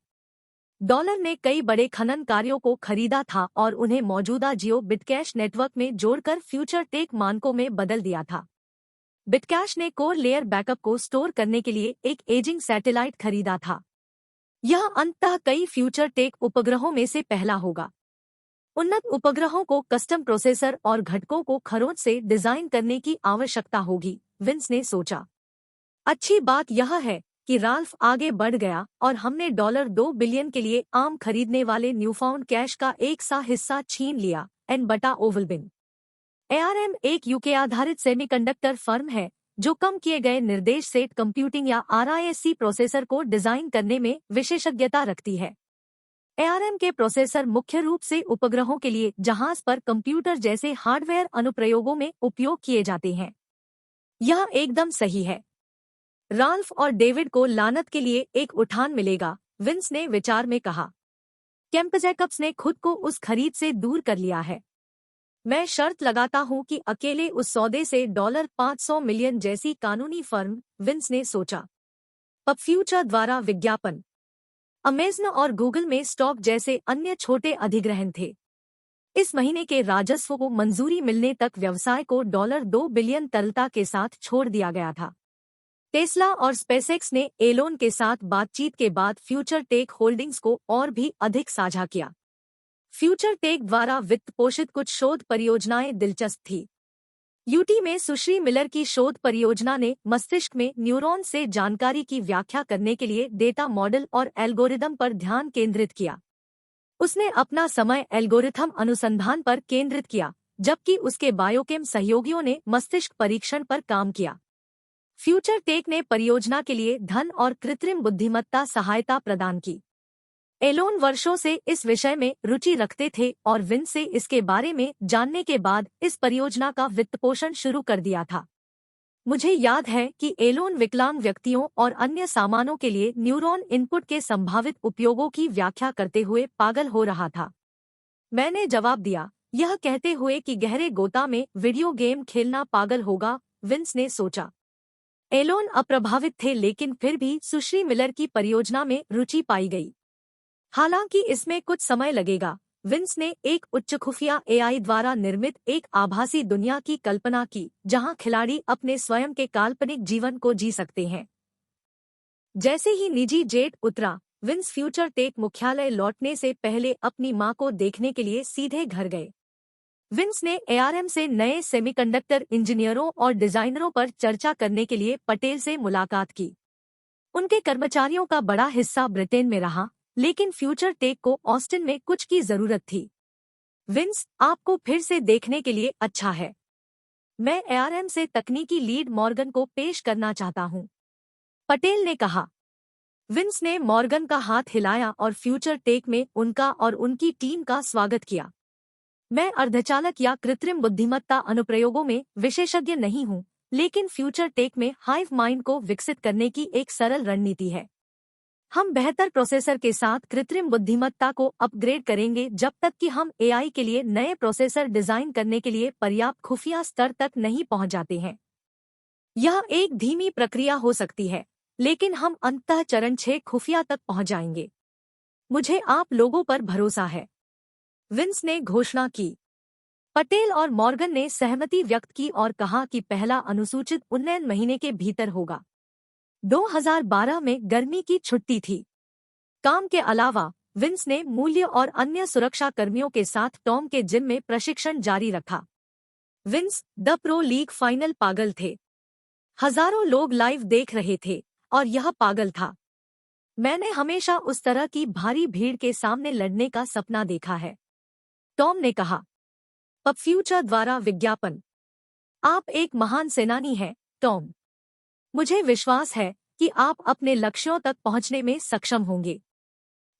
डॉलर ने कई बड़े खनन कार्यों को खरीदा था और उन्हें मौजूदा जियो बिटकैश नेटवर्क में जोड़कर फ्यूचर टेक मानकों में बदल दिया था। बिटकैश ने कोर लेयर बैकअप को स्टोर करने के लिए एक एजिंग सैटेलाइट खरीदा था। यह अंततः कई फ्यूचर टेक उपग्रहों में से पहला होगा। उन्नत उपग्रहों को कस्टम प्रोसेसर और घटकों को खरोंच से डिजाइन करने की आवश्यकता होगी, विंस ने सोचा। अच्छी बात यह है कि राल्फ आगे बढ़ गया और हमने $2 बिलियन के लिए आम खरीदने वाले न्यूफाउंड कैश का एक सा हिस्सा छीन लिया। N/Ovalbin ARM एक यूके आधारित सेमीकंडक्टर फर्म है जो कम किए गए निर्देश सेट कंप्यूटिंग या RISC प्रोसेसर को डिजाइन करने में विशेषज्ञता रखती है। ARM के प्रोसेसर मुख्य रूप से उपग्रहों के लिए जहाज पर कंप्यूटर जैसे हार्डवेयर अनुप्रयोगों में उपयोग किए जाते हैं। यह एकदम सही है। राल्फ और डेविड को लानत के लिए एक उठान मिलेगा, विंस ने विचार में कहा। केम्प जैकब्स ने खुद को उस खरीद से दूर कर लिया है। मैं शर्त लगाता हूं कि अकेले उस सौदे से $500 मिलियन जैसी कानूनी फर्म, विंस ने सोचा। पब फ्यूचर द्वारा विज्ञापन, अमेज़न और गूगल में स्टॉक जैसे अन्य छोटे अधिग्रहण थे। इस महीने के राजस्व को मंजूरी मिलने तक व्यवसाय को $2 बिलियन तरलता के साथ छोड़ दिया गया था। टेस्ला और स्पेसएक्स ने एलोन के साथ बातचीत के बाद फ्यूचर टेक होल्डिंग्स को और भी अधिक साझा किया। फ्यूचर टेक द्वारा वित्त पोषित कुछ शोध परियोजनाएं दिलचस्प थी। यूटी में सुश्री मिलर की शोध परियोजना ने मस्तिष्क में न्यूरॉन से जानकारी की व्याख्या करने के लिए डेटा मॉडल और एल्गोरिदम पर ध्यान केंद्रित किया। उसने अपना समय एल्गोरिथम अनुसंधान पर केंद्रित किया, जबकि उसके बायोकेम सहयोगियों ने मस्तिष्क परीक्षण पर काम किया। फ्यूचर टेक ने परियोजना के लिए धन और कृत्रिम बुद्धिमत्ता सहायता प्रदान की। एलोन वर्षों से इस विषय में रुचि रखते थे और विंस से इसके बारे में जानने के बाद इस परियोजना का वित्तपोषण शुरू कर दिया था। मुझे याद है कि एलोन विकलांग व्यक्तियों और अन्य सामानों के लिए न्यूरॉन इनपुट के संभावित उपयोगों की व्याख्या करते हुए पागल हो रहा था। मैंने जवाब दिया, यह कहते हुए कि गहरे गोता में वीडियो गेम खेलना पागल होगा, विंस ने सोचा। एलोन अप्रभावित थे, लेकिन फिर भी सुश्री मिलर की परियोजना में रुचि पाई गई। हालांकि इसमें कुछ समय लगेगा। विंस ने एक उच्च खुफिया AI द्वारा निर्मित एक आभासी दुनिया की कल्पना की, जहां खिलाड़ी अपने स्वयं के काल्पनिक जीवन को जी सकते हैं। जैसे ही निजी जेट उतरा, विंस फ्यूचर टेक मुख्यालय लौटने से पहले अपनी मां को देखने के लिए सीधे घर गए। विंस ने ARM से नए सेमीकंडक्टर इंजीनियरों और डिजाइनरों पर चर्चा करने के लिए पटेल से मुलाकात की। उनके कर्मचारियों का बड़ा हिस्सा ब्रिटेन में रहा, लेकिन फ्यूचर टेक को ऑस्टिन में कुछ की जरूरत थी। विंस, आपको फिर से देखने के लिए अच्छा है। मैं ARM से तकनीकी लीड मॉर्गन को पेश करना चाहता हूं, पटेल ने कहा। विंस ने मॉर्गन का हाथ हिलाया और फ्यूचर टेक में उनका और उनकी टीम का स्वागत किया। मैं अर्धचालक या कृत्रिम बुद्धिमत्ता अनुप्रयोगों में विशेषज्ञ नहीं हूं, लेकिन फ्यूचर टेक में हाइव माइंड को विकसित करने की एक सरल रणनीति है। हम बेहतर प्रोसेसर के साथ कृत्रिम बुद्धिमत्ता को अपग्रेड करेंगे जब तक कि हम AI के लिए नए प्रोसेसर डिजाइन करने के लिए पर्याप्त खुफिया स्तर तक नहीं पहुंच जाते हैं। यह एक धीमी प्रक्रिया हो सकती है, लेकिन हम अंततः चरण 6 खुफिया तक पहुंच जाएंगे। मुझे आप लोगों पर भरोसा है, विंस ने घोषणा की। पटेल और मॉर्गन ने सहमति व्यक्त की और कहा कि पहला अनुसूचित उन्नयन महीने के भीतर होगा। 2012 में गर्मी की छुट्टी थी। काम के अलावा विंस ने मूल्य और अन्य सुरक्षा कर्मियों के साथ टॉम के जिम में प्रशिक्षण जारी रखा। Vince the pro league final पागल थे। हजारों लोग लाइव देख रहे थे और यह पागल था। मैंने हमेशा उस तरह की भारी भीड़ के सामने लड़ने का सपना देखा है, टॉम ने कहा। पब फ्यूचर द्वारा विज्ञापन, आप एक महान सेनानी हैं, टॉम। मुझे विश्वास है कि आप अपने लक्ष्यों तक पहुंचने में सक्षम होंगे।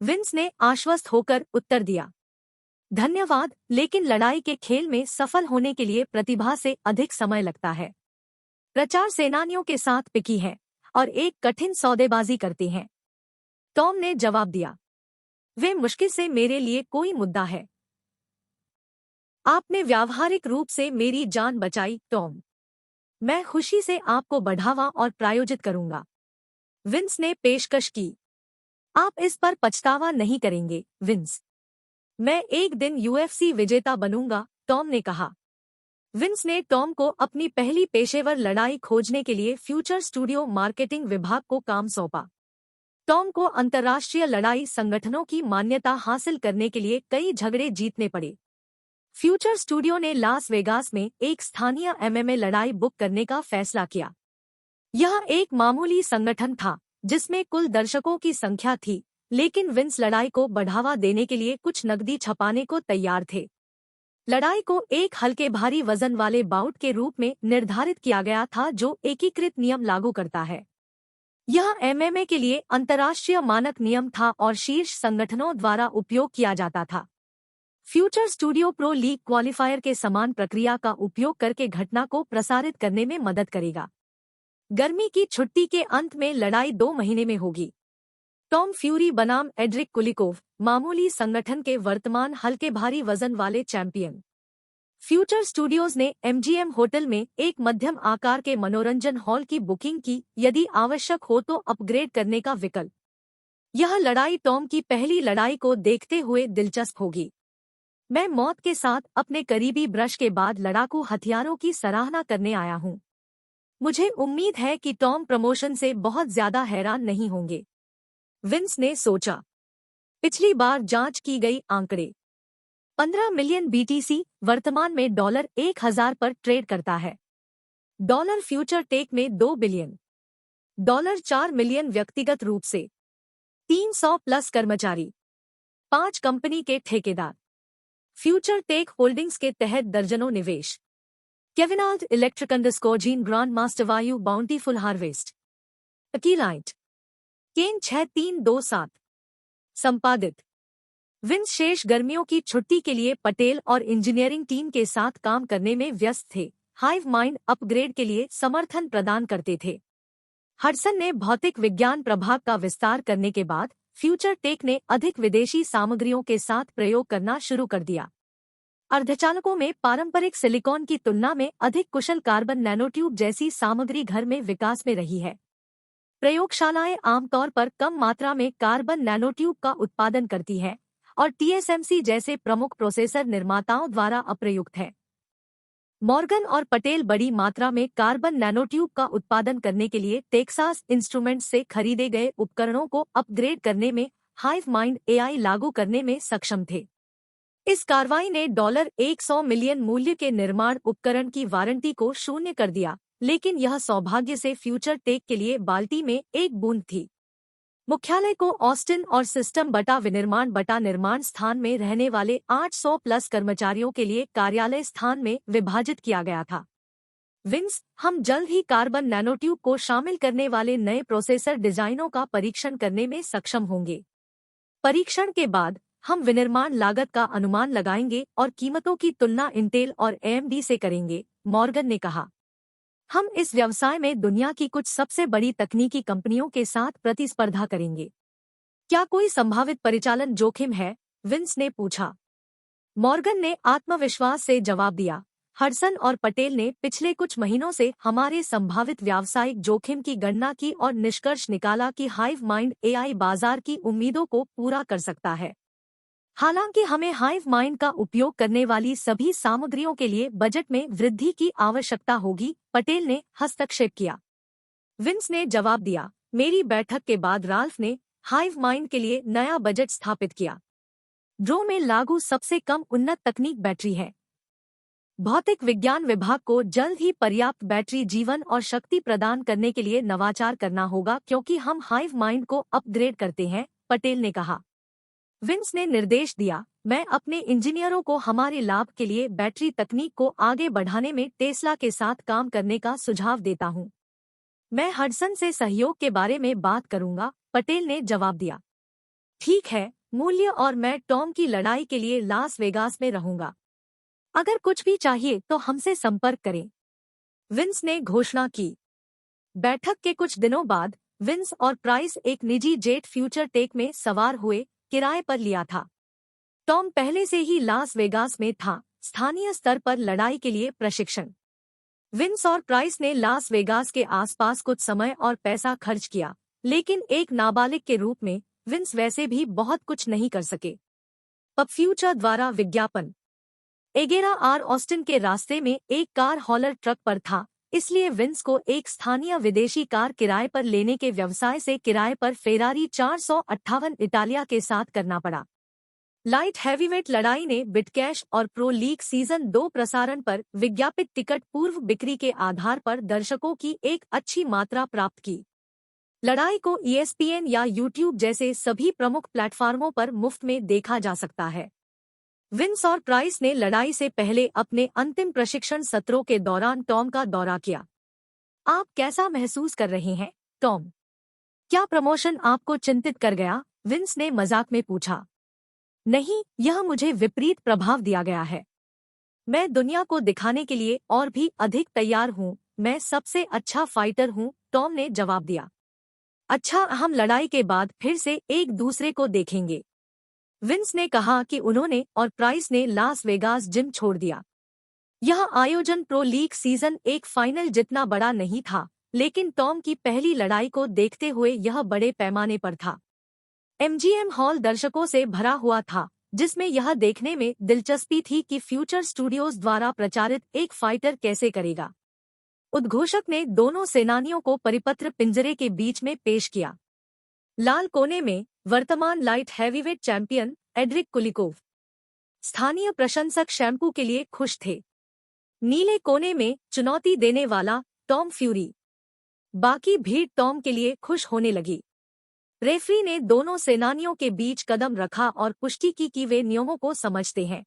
विंस ने आश्वस्त होकर उत्तर दिया, धन्यवाद, लेकिन लड़ाई के खेल में सफल होने के लिए प्रतिभा से अधिक समय लगता है। प्रचार सेनानियों के साथ पिकी है और एक कठिन सौदेबाजी करती हैं। टॉम ने जवाब दिया, वे मुश्किल से मेरे लिए कोई मुद्दा है। आपने व्यावहारिक रूप से मेरी जान बचाई, टॉम। मैं खुशी से आपको बढ़ावा और प्रायोजित करूंगा। विंस ने पेशकश की। आप इस पर पछतावा नहीं करेंगे, विंस। मैं एक दिन यूएफसी विजेता बनूंगा, टॉम ने कहा। विंस ने टॉम को अपनी पहली पेशेवर लड़ाई खोजने के लिए फ्यूचर स्टूडियो मार्केटिंग विभाग को काम सौंपा। टॉम को अंतर्राष्ट्रीय लड़ाई संगठनों की मान्यता हासिल करने के लिए कई झगड़े जीतने पड़े। फ्यूचर स्टूडियो ने लास वेगास में एक स्थानीय एमएमए लड़ाई बुक करने का फैसला किया। यह एक मामूली संगठन था जिसमें कुल दर्शकों की संख्या थी, लेकिन विंस लड़ाई को बढ़ावा देने के लिए कुछ नकदी छपाने को तैयार थे। लड़ाई को एक हल्के भारी वजन वाले बाउट के रूप में निर्धारित किया गया था जो एकीकृत नियम लागू करता है। यह एमएमए के लिए अंतर्राष्ट्रीय मानक नियम था और शीर्ष संगठनों द्वारा उपयोग किया जाता था। Future studio pro league qualifier के समान प्रक्रिया का उपयोग करके घटना को प्रसारित करने में मदद करेगा। गर्मी की छुट्टी के अंत में लड़ाई 2 महीने में होगी। टॉम फ्यूरी बनाम एड्रिक कुलिकोव, मामूली संगठन के वर्तमान हल्के भारी वजन वाले चैंपियन। फ्यूचर स्टूडियोज ने एमजीएम होटल में एक मध्यम आकार के मनोरंजन हॉल की बुकिंग की, यदि आवश्यक हो तो अपग्रेड करने का विकल्प। यह लड़ाई टॉम की पहली लड़ाई को देखते हुए दिलचस्प होगी। मैं मौत के साथ अपने करीबी ब्रश के बाद लड़ाकू हथियारों की सराहना करने आया हूं। मुझे उम्मीद है कि टॉम प्रमोशन से बहुत ज्यादा हैरान नहीं होंगे, विंस ने सोचा। पिछली बार जांच की गई आंकड़े 15 मिलियन बीटीसी वर्तमान में $1000 पर ट्रेड करता है। डॉलर फ्यूचर टेक में 2 बिलियन, $4 मिलियन व्यक्तिगत रूप से, 300 प्लस कर्मचारी, 5 कंपनी के ठेकेदार। फ्यूचर टेक होल्डिंग्स के तहत दर्जनों निवेश। केविनाल्ड इलेक्ट्रिक_जीन ग्रांड मास्टर वायु बाउंटीफुल हार्वेस्ट अकीलाइट केन 6327 संपादित। विंस शेष गर्मियों की छुट्टी के लिए पटेल और इंजीनियरिंग टीम के साथ काम करने में व्यस्त थे। हाइव माइंड अपग्रेड के लिए समर्थन प्रदान करते थे। हडसन ने भौतिक विज्ञान प्रभाग का विस्तार करने के बाद फ्यूचर टेक ने अधिक विदेशी सामग्रियों के साथ प्रयोग करना शुरू कर दिया। अर्धचालकों में पारंपरिक सिलिकॉन की तुलना में अधिक कुशल कार्बन नैनोट्यूब जैसी सामग्री घर में विकास में रही है। प्रयोगशालाएं आमतौर पर कम मात्रा में कार्बन नैनोट्यूब का उत्पादन करती हैं और टीएसएमसी जैसे प्रमुख प्रोसेसर निर्माताओं द्वारा अप्रयुक्त है। मॉर्गन और पटेल बड़ी मात्रा में कार्बन नैनोट्यूब का उत्पादन करने के लिए टेक्सास इंस्ट्रूमेंट्स से खरीदे गए उपकरणों को अपग्रेड करने में हाइव माइंड एआई लागू करने में सक्षम थे। इस कार्रवाई ने $100 मिलियन मूल्य के निर्माण उपकरण की वारंटी को शून्य कर दिया, लेकिन यह सौभाग्य से फ्यूचर टेक के लिए बाल्टी में एक बूंद थी। मुख्यालय को ऑस्टिन और सिस्टम बटा विनिर्माण बटा निर्माण स्थान में रहने वाले 800 प्लस कर्मचारियों के लिए कार्यालय स्थान में विभाजित किया गया था। विंस, हम जल्द ही कार्बन नैनोट्यूब को शामिल करने वाले नए प्रोसेसर डिजाइनों का परीक्षण करने में सक्षम होंगे। परीक्षण के बाद हम विनिर्माण लागत का अनुमान लगाएंगे और कीमतों की तुलना इंटेल और एएमडी से करेंगे, मॉर्गन ने कहा। हम इस व्यवसाय में दुनिया की कुछ सबसे बड़ी तकनीकी कंपनियों के साथ प्रतिस्पर्धा करेंगे। क्या कोई संभावित परिचालन जोखिम है? विंस ने पूछा। मॉर्गन ने आत्मविश्वास से जवाब दिया, हडसन और पटेल ने पिछले कुछ महीनों से हमारे संभावित व्यावसायिक जोखिम की गणना की और निष्कर्ष निकाला कि हाइव माइंड एआई बाजार की उम्मीदों को पूरा कर सकता है। हालांकि हमें हाइव माइंड का उपयोग करने वाली सभी सामग्रियों के लिए बजट में वृद्धि की आवश्यकता होगी, पटेल ने हस्तक्षेप किया। विंस ने जवाब दिया, मेरी बैठक के बाद राल्फ ने हाइव माइंड के लिए नया बजट स्थापित किया। ड्रो में लागू सबसे कम उन्नत तकनीक बैटरी है। भौतिक विज्ञान विभाग को जल्द ही पर्याप्त बैटरी जीवन और शक्ति प्रदान करने के लिए नवाचार करना होगा क्योंकि हम हाइव माइंड को अपग्रेड करते हैं, पटेल ने कहा। विंस ने निर्देश दिया, मैं अपने इंजीनियरों को हमारे लाभ के लिए बैटरी तकनीक को आगे बढ़ाने में टेस्ला के साथ काम करने का सुझाव देता हूं। मैं हडसन से सहयोग के बारे में बात करूंगा, पटेल ने जवाब दिया। ठीक है, मूल्य और मैं टॉम की लड़ाई के लिए लास वेगास में रहूंगा। अगर कुछ भी चाहिए तो हमसे संपर्क करें, विंस ने घोषणा की। बैठक के कुछ दिनों बाद विंस और प्राइस एक निजी जेट फ्यूचर टेक में सवार हुए, किराए पर लिया था। टॉम पहले से ही लास वेगास में था, स्थानीय स्तर पर लड़ाई के लिए प्रशिक्षण। विंस और प्राइस ने लास वेगास के आसपास कुछ समय और पैसा खर्च किया, लेकिन एक नाबालिग के रूप में विंस वैसे भी बहुत कुछ नहीं कर सके। पब फ्यूचर द्वारा विज्ञापन। एगेरा आर ऑस्टिन के रास्ते में एक कार हॉलर ट्रक पर था, इसलिए विंस को एक स्थानीय विदेशी कार किराए पर लेने के व्यवसाय से किराए पर फेरारी 458 इटालिया के साथ करना पड़ा। लाइट हैवीवेट लड़ाई ने बिटकैश और प्रो लीग सीजन 2 प्रसारण पर विज्ञापित टिकट पूर्व बिक्री के आधार पर दर्शकों की एक अच्छी मात्रा प्राप्त की। लड़ाई को ESPN या YouTube जैसे सभी प्रमुख प्लेटफार्मों पर मुफ्त में देखा जा सकता है। विंस और प्राइस ने लड़ाई से पहले अपने अंतिम प्रशिक्षण सत्रों के दौरान टॉम का दौरा किया। आप कैसा महसूस कर रहे हैं, टॉम? क्या प्रमोशन आपको चिंतित कर गया? विंस ने मजाक में पूछा। नहीं, यह मुझे विपरीत प्रभाव दिया गया है। मैं दुनिया को दिखाने के लिए और भी अधिक तैयार हूँ। मैं सबसे अच्छा फाइटर हूँ, टॉम ने जवाब दिया। अच्छा, हम लड़ाई के बाद फिर से एक दूसरे को देखेंगे। विंस ने कहा कि उन्होंने और प्राइस ने लास वेगास जिम छोड़ दिया। यह आयोजन प्रो लीग सीजन 1 फाइनल जितना बड़ा नहीं था, लेकिन टॉम की पहली लड़ाई को देखते हुए यह बड़े पैमाने पर था। MGM हॉल दर्शकों से भरा हुआ था, जिसमें यह देखने में दिलचस्पी थी कि फ्यूचर स्टूडियोज द्वारा प्रचारित एक फाइटर कैसे करेगा। उद्घोषक ने दोनों सेनानियों को परिपत्र पिंजरे के बीच में पेश किया। लाल कोने में वर्तमान light heavyweight champion Edric Kulikov. स्थानीय प्रशंसक शैम्पू के लिए खुश थे। नीले कोने में चुनौती देने वाला टॉम फ्यूरी। बाकी भीड़ टॉम के लिए खुश होने लगी। रेफरी ने दोनों सेनानियों के बीच कदम रखा और पुष्टि की कि वे नियमों को समझते हैं।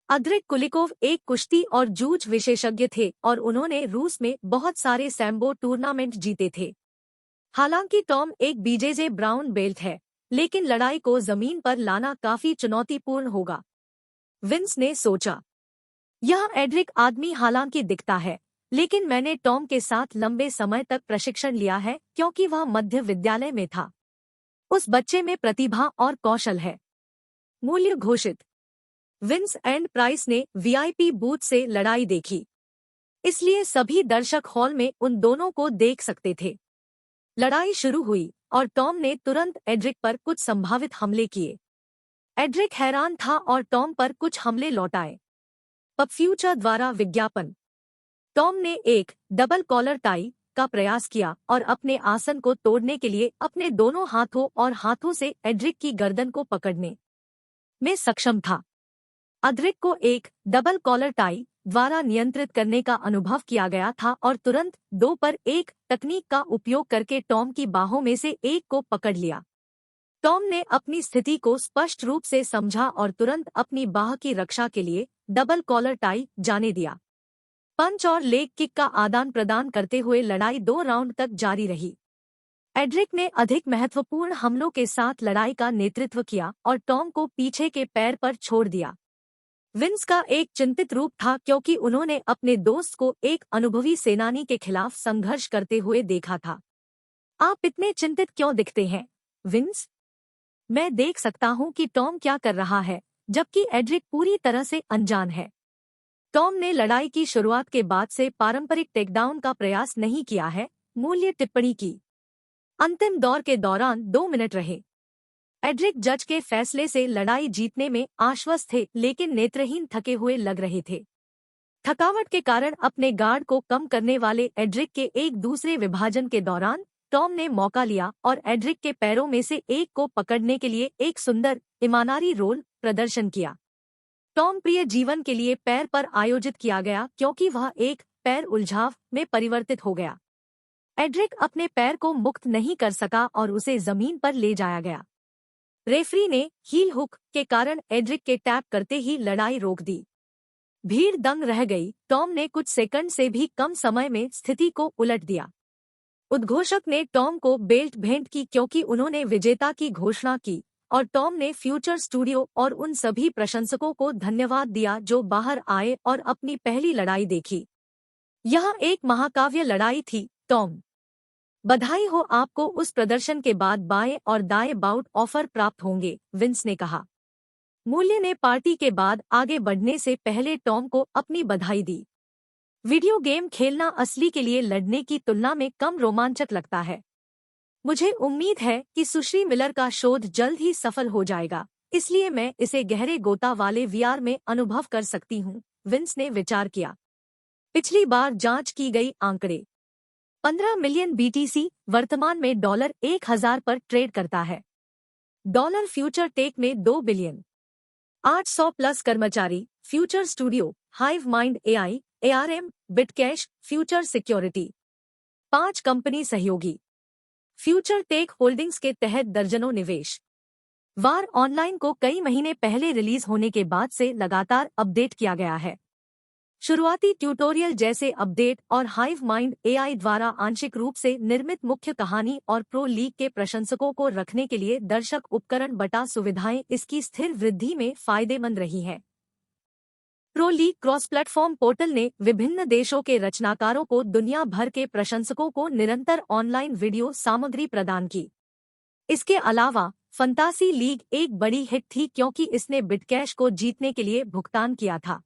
एड्रिक कुलिकोव एक कुश्ती और जूझ विशेषज्ञ थे और उन्होंने रूस में बहुत सारे सैम्बो टूर्नामेंट जीते थे। हालांकि टॉम एक BJJ ब्राउन बेल्ट है, लेकिन लड़ाई को जमीन पर लाना काफी चुनौतीपूर्ण होगा, विंस ने सोचा। यह एड्रिक आदमी हालांकि दिखता है, लेकिन मैंने टॉम के साथ लंबे समय तक प्रशिक्षण लिया है क्योंकि वह मध्य विद्यालय में था। उस बच्चे में प्रतिभा और कौशल है। मूल्य घोषित। विंस एंड प्राइस ने VIP बूथ से लड़ाई देखी, इसलिए सभी दर्शक हॉल में उन दोनों को देख सकते थे। लड़ाई शुरू हुई और टॉम ने तुरंत एड्रिक पर कुछ संभावित हमले किए। एड्रिक हैरान था और टॉम पर कुछ हमले लौटाए। पब फ्यूचर द्वारा विज्ञापन। टॉम ने एक डबल कॉलर टाई का प्रयास किया और अपने आसन को तोड़ने के लिए अपने दोनों हाथों और हाथों से एड्रिक की गर्दन को पकड़ने में सक्षम था। एड्रिक को एक डबल कॉलर टाई द्वारा नियंत्रित करने का अनुभव किया गया था और तुरंत 2 पर 1 तकनीक का उपयोग करके टॉम की बाहों में से एक को पकड़ लिया। टॉम ने अपनी स्थिति को स्पष्ट रूप से समझा और तुरंत अपनी बाह की रक्षा के लिए डबल कॉलर टाई जाने दिया। पंच और लेग किक का आदान प्रदान करते हुए लड़ाई 2 राउंड तक जारी रही। एड्रिक ने अधिक महत्वपूर्ण हमलों के साथ लड़ाई का नेतृत्व किया और टॉम को पीछे के पैर पर छोड़ दिया। विंस का एक चिंतित रूप था क्योंकि उन्होंने अपने दोस्त को एक अनुभवी सेनानी के खिलाफ संघर्ष करते हुए देखा था। आप इतने चिंतित क्यों दिखते हैं, विंस? मैं देख सकता हूं कि टॉम क्या कर रहा है, जबकि एड्रिक पूरी तरह से अनजान है। टॉम ने लड़ाई की शुरुआत के बाद से पारंपरिक टेकडाउन का प्रयास नहीं किया है, मूल्य टिप्पणी की। अंतिम दौर के दौरान 2 मिनट रहे। एड्रिक जज के फैसले से लड़ाई जीतने में आश्वस्त थे, लेकिन नेत्रहीन थके हुए लग रहे थे। थकावट के कारण अपने गार्ड को कम करने वाले एड्रिक के एक दूसरे विभाजन के दौरान टॉम ने मौका लिया और एड्रिक के पैरों में से एक को पकड़ने के लिए एक सुंदर ईमानदारी रोल प्रदर्शन किया। टॉम प्रिय जीवन के लिए पैर पर आयोजित किया गया क्योंकि वह एक पैर उलझाव में परिवर्तित हो गया। एड्रिक अपने पैर को मुक्त नहीं कर सका और उसे जमीन पर ले जाया गया। रेफरी ने हील हुक के कारण एड्रिक के टैप करते ही लड़ाई रोक दी। भीड़ दंग रह गई। टॉम ने कुछ सेकंड से भी कम समय में स्थिति को उलट दिया। उद्घोषक ने टॉम को बेल्ट भेंट की क्योंकि उन्होंने विजेता की घोषणा की और टॉम ने फ्यूचर स्टूडियो और उन सभी प्रशंसकों को धन्यवाद दिया जो बाहर आए और अपनी पहली लड़ाई देखी। यह एक महाकाव्य लड़ाई थी, टॉम। बधाई हो आपको उस प्रदर्शन के बाद बाएं और दाएं बाउट ऑफर प्राप्त होंगे, विंस ने कहा। मूल्य ने पार्टी के बाद आगे बढ़ने से पहले टॉम को अपनी बधाई दी। वीडियो गेम खेलना असली के लिए लड़ने की तुलना में कम रोमांचक लगता है। मुझे उम्मीद है कि सुश्री मिलर का शोध जल्द ही सफल हो जाएगा, इसलिए मैं इसे गहरे गोता वाले वीआर में अनुभव कर सकती हूँ, विंस ने विचार किया। पिछली बार जांच की गई आंकड़े 15 मिलियन बीटीसी वर्तमान में $1000 पर ट्रेड करता है। डॉलर फ्यूचर टेक में 2 बिलियन 800 प्लस कर्मचारी, future studio, hive mind AI, ARM, Bitcash, future security. 5 company सहयोगी। फ्यूचर टेक होल्डिंग्स के तहत दर्जनों निवेश। वार ऑनलाइन को कई महीने पहले रिलीज होने के बाद से लगातार अपडेट किया गया है। शुरुआती ट्यूटोरियल जैसे अपडेट और हाइव माइंड एआई द्वारा आंशिक रूप से निर्मित मुख्य कहानी और प्रो लीग के प्रशंसकों को रखने के लिए दर्शक उपकरण बटा सुविधाएं इसकी स्थिर वृद्धि में फायदेमंद रही हैं। Pro league cross platform portal ने विभिन्न देशों के रचनाकारों को दुनिया भर के प्रशंसकों को निरंतर ऑनलाइन वीडियो सामग्री प्रदान की। इसके अलावा फंतासी लीग एक बड़ी हिट थी क्योंकि इसने बिटकैश को जीतने के लिए भुगतान किया था।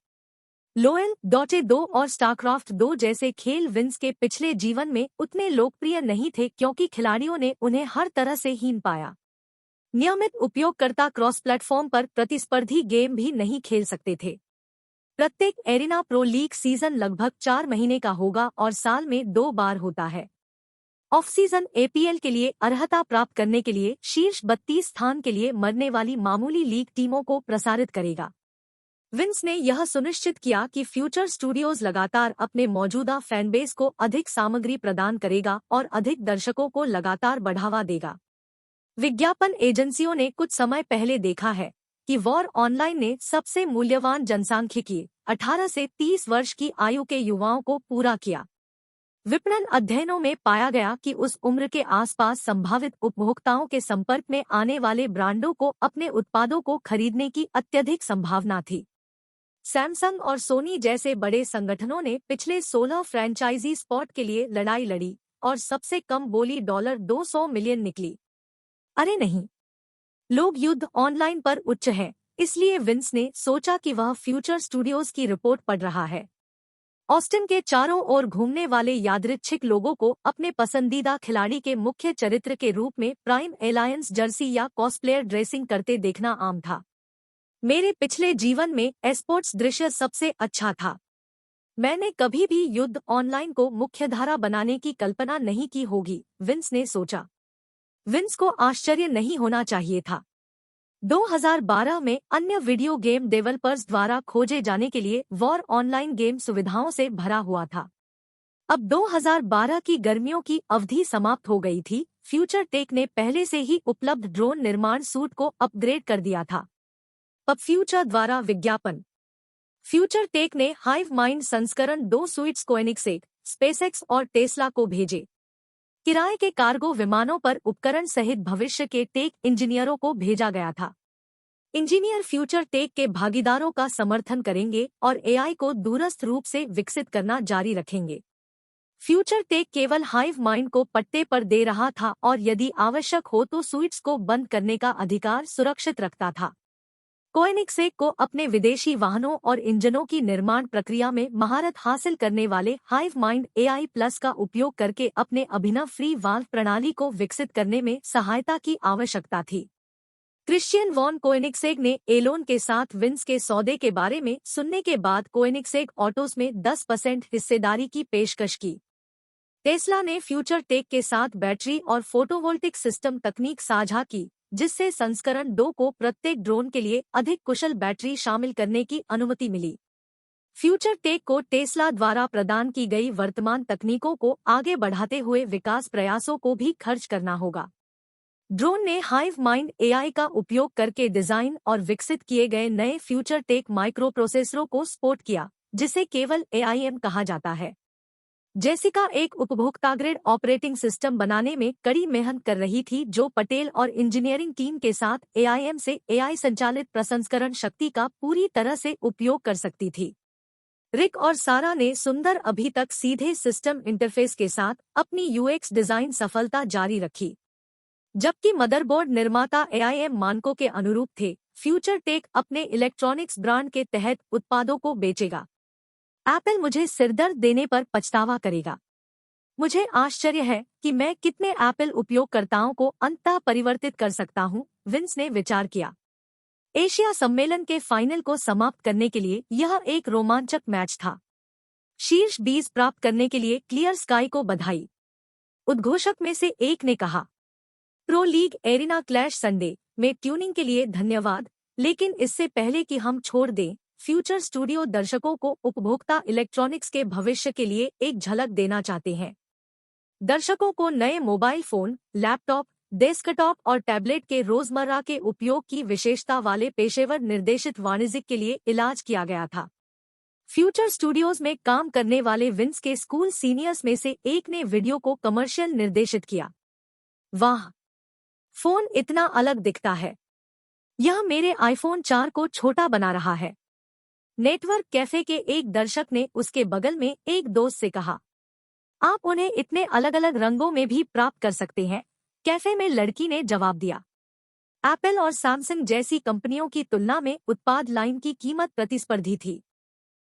लोएल, डॉटे 2 और स्टारक्राफ्ट 2 जैसे खेल विंस के पिछले जीवन में उतने लोकप्रिय नहीं थे क्योंकि खिलाड़ियों ने उन्हें हर तरह से हीन पाया। नियमित उपयोगकर्ता क्रॉस प्लेटफॉर्म पर प्रतिस्पर्धी गेम भी नहीं खेल सकते थे। प्रत्येक एरिना प्रो लीग सीजन लगभग 4 महीने का होगा और साल में 2 बार होता है। ऑफ सीजन एपीएल के लिए अर्हता प्राप्त करने के लिए शीर्ष 32 स्थान के लिए मरने वाली मामूली लीग टीमों को प्रसारित करेगा। विंस ने यह सुनिश्चित किया कि फ्यूचर स्टूडियोज लगातार अपने मौजूदा फैनबेस को अधिक सामग्री प्रदान करेगा और अधिक दर्शकों को लगातार बढ़ावा देगा। विज्ञापन एजेंसियों ने कुछ समय पहले देखा है कि वॉर ऑनलाइन ने सबसे मूल्यवान जनसांख्यिकीय 18 से 30 वर्ष की आयु के युवाओं को पूरा किया। विपणन अध्ययनों में पाया गया कि उस उम्र के आसपास संभावित उपभोक्ताओं के संपर्क में आने वाले ब्रांडों को अपने उत्पादों को खरीदने की अत्यधिक संभावना थी। सैमसंग और सोनी जैसे बड़े संगठनों ने पिछले 16 फ्रैंचाइजी स्पॉट के लिए लड़ाई लड़ी और सबसे कम बोली $200 मिलियन निकली। अरे नहीं, लोग युद्ध ऑनलाइन पर उच्च है, इसलिए विंस ने सोचा कि वह फ्यूचर स्टूडियोज की रिपोर्ट पढ़ रहा है। ऑस्टिन के चारों ओर घूमने वाले यादृच्छिक लोगों को अपने पसंदीदा खिलाड़ी के मुख्य चरित्र के रूप में प्राइम एलायंस जर्सी या कॉस्प्लेयर ड्रेसिंग करते देखना आम था। मेरे पिछले जीवन में एस्पोर्ट्स दृश्य सबसे अच्छा था। मैंने कभी भी युद्ध ऑनलाइन को मुख्यधारा बनाने की कल्पना नहीं की होगी, विंस ने सोचा। विंस को आश्चर्य नहीं होना चाहिए था। 2012 में अन्य वीडियो गेम डेवलपर्स द्वारा खोजे जाने के लिए वॉर ऑनलाइन गेम सुविधाओं से भरा हुआ था। अब 2012 की गर्मियों की अवधि समाप्त हो गई थी। फ्यूचर टेक ने पहले से ही उपलब्ध ड्रोन निर्माण सूट को अपग्रेड कर दिया था। अब फ्यूचर द्वारा विज्ञापन। फ्यूचर टेक ने हाइव माइंड संस्करण 2 स्वीट्स कोएनिक्सेक, स्पेसएक्स और टेस्ला को भेजे। किराए के कार्गो विमानों पर उपकरण सहित भविष्य के टेक इंजीनियरों को भेजा गया था। इंजीनियर फ्यूचर टेक के भागीदारों का समर्थन करेंगे और एआई को दूरस्थ रूप से विकसित करना जारी रखेंगे। फ्यूचर टेक केवल हाइव माइंड को पट्टे पर दे रहा था और यदि आवश्यक हो तो स्वीट्स को बंद करने का अधिकार सुरक्षित रखता था। कोएनिक्सेक को अपने विदेशी वाहनों और इंजनों की निर्माण प्रक्रिया में महारत हासिल करने वाले हाइव माइंड एआई प्लस का उपयोग करके अपने अभिनव फ्री वाल्व प्रणाली को विकसित करने में सहायता की आवश्यकता थी। क्रिश्चियन वॉन कोएनिक्सेक ने एलोन के साथ विंस के सौदे के बारे में सुनने के बाद कोएनिक्सेक ऑटोस में 10% हिस्सेदारी की पेशकश की। टेस्ला ने फ्यूचर टेक के साथ बैटरी और फोटोवोल्टिक सिस्टम तकनीक साझा की, जिससे संस्करण 2 को प्रत्येक ड्रोन के लिए अधिक कुशल बैटरी शामिल करने की अनुमति मिली। फ्यूचर टेक को टेस्ला द्वारा प्रदान की गई वर्तमान तकनीकों को आगे बढ़ाते हुए विकास प्रयासों को भी खर्च करना होगा। ड्रोन ने हाइव माइंड एआई का उपयोग करके डिजाइन और विकसित किए गए नए फ्यूचर टेक माइक्रोप्रोसेसरों को सपोर्ट किया, जिसे केवल एआईएम कहा जाता है। जेसिका एक उपभोक्ता ग्रिड ऑपरेटिंग सिस्टम बनाने में कड़ी मेहनत कर रही थी जो पटेल और इंजीनियरिंग टीम के साथ एआईएम से एआई संचालित प्रसंस्करण शक्ति का पूरी तरह से उपयोग कर सकती थी। रिक और सारा ने सुंदर अभी तक सीधे सिस्टम इंटरफेस के साथ अपनी यूएक्स डिजाइन सफलता जारी रखी। जबकि मदरबोर्ड निर्माता एआईएम मानकों के अनुरूप थे, फ्यूचर टेक अपने इलेक्ट्रॉनिक्स ब्रांड के तहत उत्पादों को बेचेगा। एप्पल मुझे सिरदर्द देने पर पछतावा करेगा। मुझे आश्चर्य है कि मैं कितने एप्पल उपयोगकर्ताओं को अंततः परिवर्तित कर सकता हूं, विंस ने विचार किया। एशिया सम्मेलन के फाइनल को समाप्त करने के लिए यह एक रोमांचक मैच था। शीर्ष 20 प्राप्त करने के लिए क्लियर स्काई को बधाई, उद्घोषक में से एक ने कहा। Pro league arena clash Sunday में ट्यूनिंग के लिए धन्यवाद, लेकिन इससे पहले कि हम छोड़ दें, फ्यूचर स्टूडियो दर्शकों को उपभोक्ता इलेक्ट्रॉनिक्स के भविष्य के लिए एक झलक देना चाहते हैं। दर्शकों को नए मोबाइल फोन, लैपटॉप, डेस्कटॉप और टैबलेट के रोजमर्रा के उपयोग की विशेषता वाले पेशेवर निर्देशित वाणिज्यिक के लिए इलाज किया गया था। फ्यूचर स्टूडियोज में काम करने वाले विंस के स्कूल सीनियर्स में से एक ने वीडियो को कमर्शियल निर्देशित किया। वाह, फोन इतना अलग दिखता है। यह मेरे आईफोन 4 को छोटा बना रहा है। नेटवर्क कैफे के एक दर्शक ने उसके बगल में एक दोस्त से कहा। आप उन्हें इतने अलग अलग रंगों में भी प्राप्त कर सकते हैं, कैफे में लड़की ने जवाब दिया। एप्पल और सैमसंग जैसी कंपनियों की तुलना में उत्पाद लाइन की कीमत प्रतिस्पर्धी थी।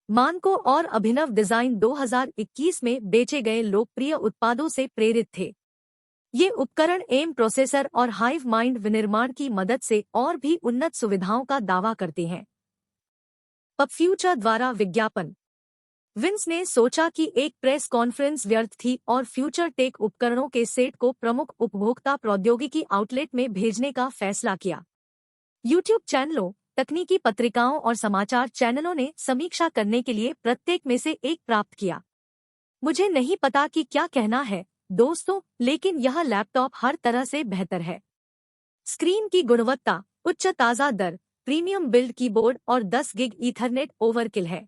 मानकों और अभिनव डिजाइन 2021 में बेचे गए लोकप्रिय उत्पादों से प्रेरित थे। ये उपकरण एम प्रोसेसर और हाइव माइंड विनिर्माण की मदद से और भी उन्नत सुविधाओं का दावा करते हैं। पब फ्यूचर द्वारा विज्ञापन। विंस ने सोचा कि एक प्रेस कॉन्फ्रेंस व्यर्थ थी और फ्यूचर टेक उपकरणों के सेट को प्रमुख उपभोक्ता प्रौद्योगिकी आउटलेट में भेजने का फैसला किया। यूट्यूब चैनलों, तकनीकी पत्रिकाओं और समाचार चैनलों ने समीक्षा करने के लिए प्रत्येक में से एक प्राप्त किया। मुझे नहीं पता कि क्या कहना है दोस्तों, लेकिन यह लैपटॉप हर तरह से बेहतर है। स्क्रीन की गुणवत्ता, उच्च ताज़ा दर, प्रीमियम बिल्ड कीबोर्ड और 10 गिग ईथरनेट ओवरकिल है।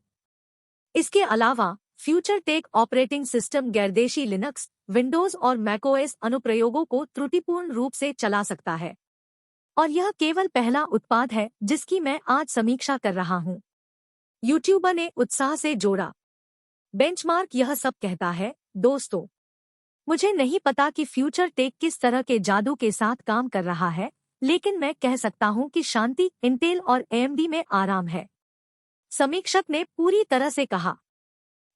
इसके अलावा फ्यूचर टेक ऑपरेटिंग सिस्टम गैरदेशी लिनक्स, विंडोज और मैकओएस अनुप्रयोगों को त्रुटिपूर्ण रूप से चला सकता है। और यह केवल पहला उत्पाद है जिसकी मैं आज समीक्षा कर रहा हूं, यूट्यूबर ने उत्साह से जोड़ा। बेंचमार्क यह सब कहता है दोस्तों। मुझे नहीं पता कि फ्यूचर टेक किस तरह के जादू के साथ काम कर रहा है, लेकिन मैं कह सकता हूं कि शांति इंटेल और एएमडी में आराम है। समीक्षक ने पूरी तरह से कहा।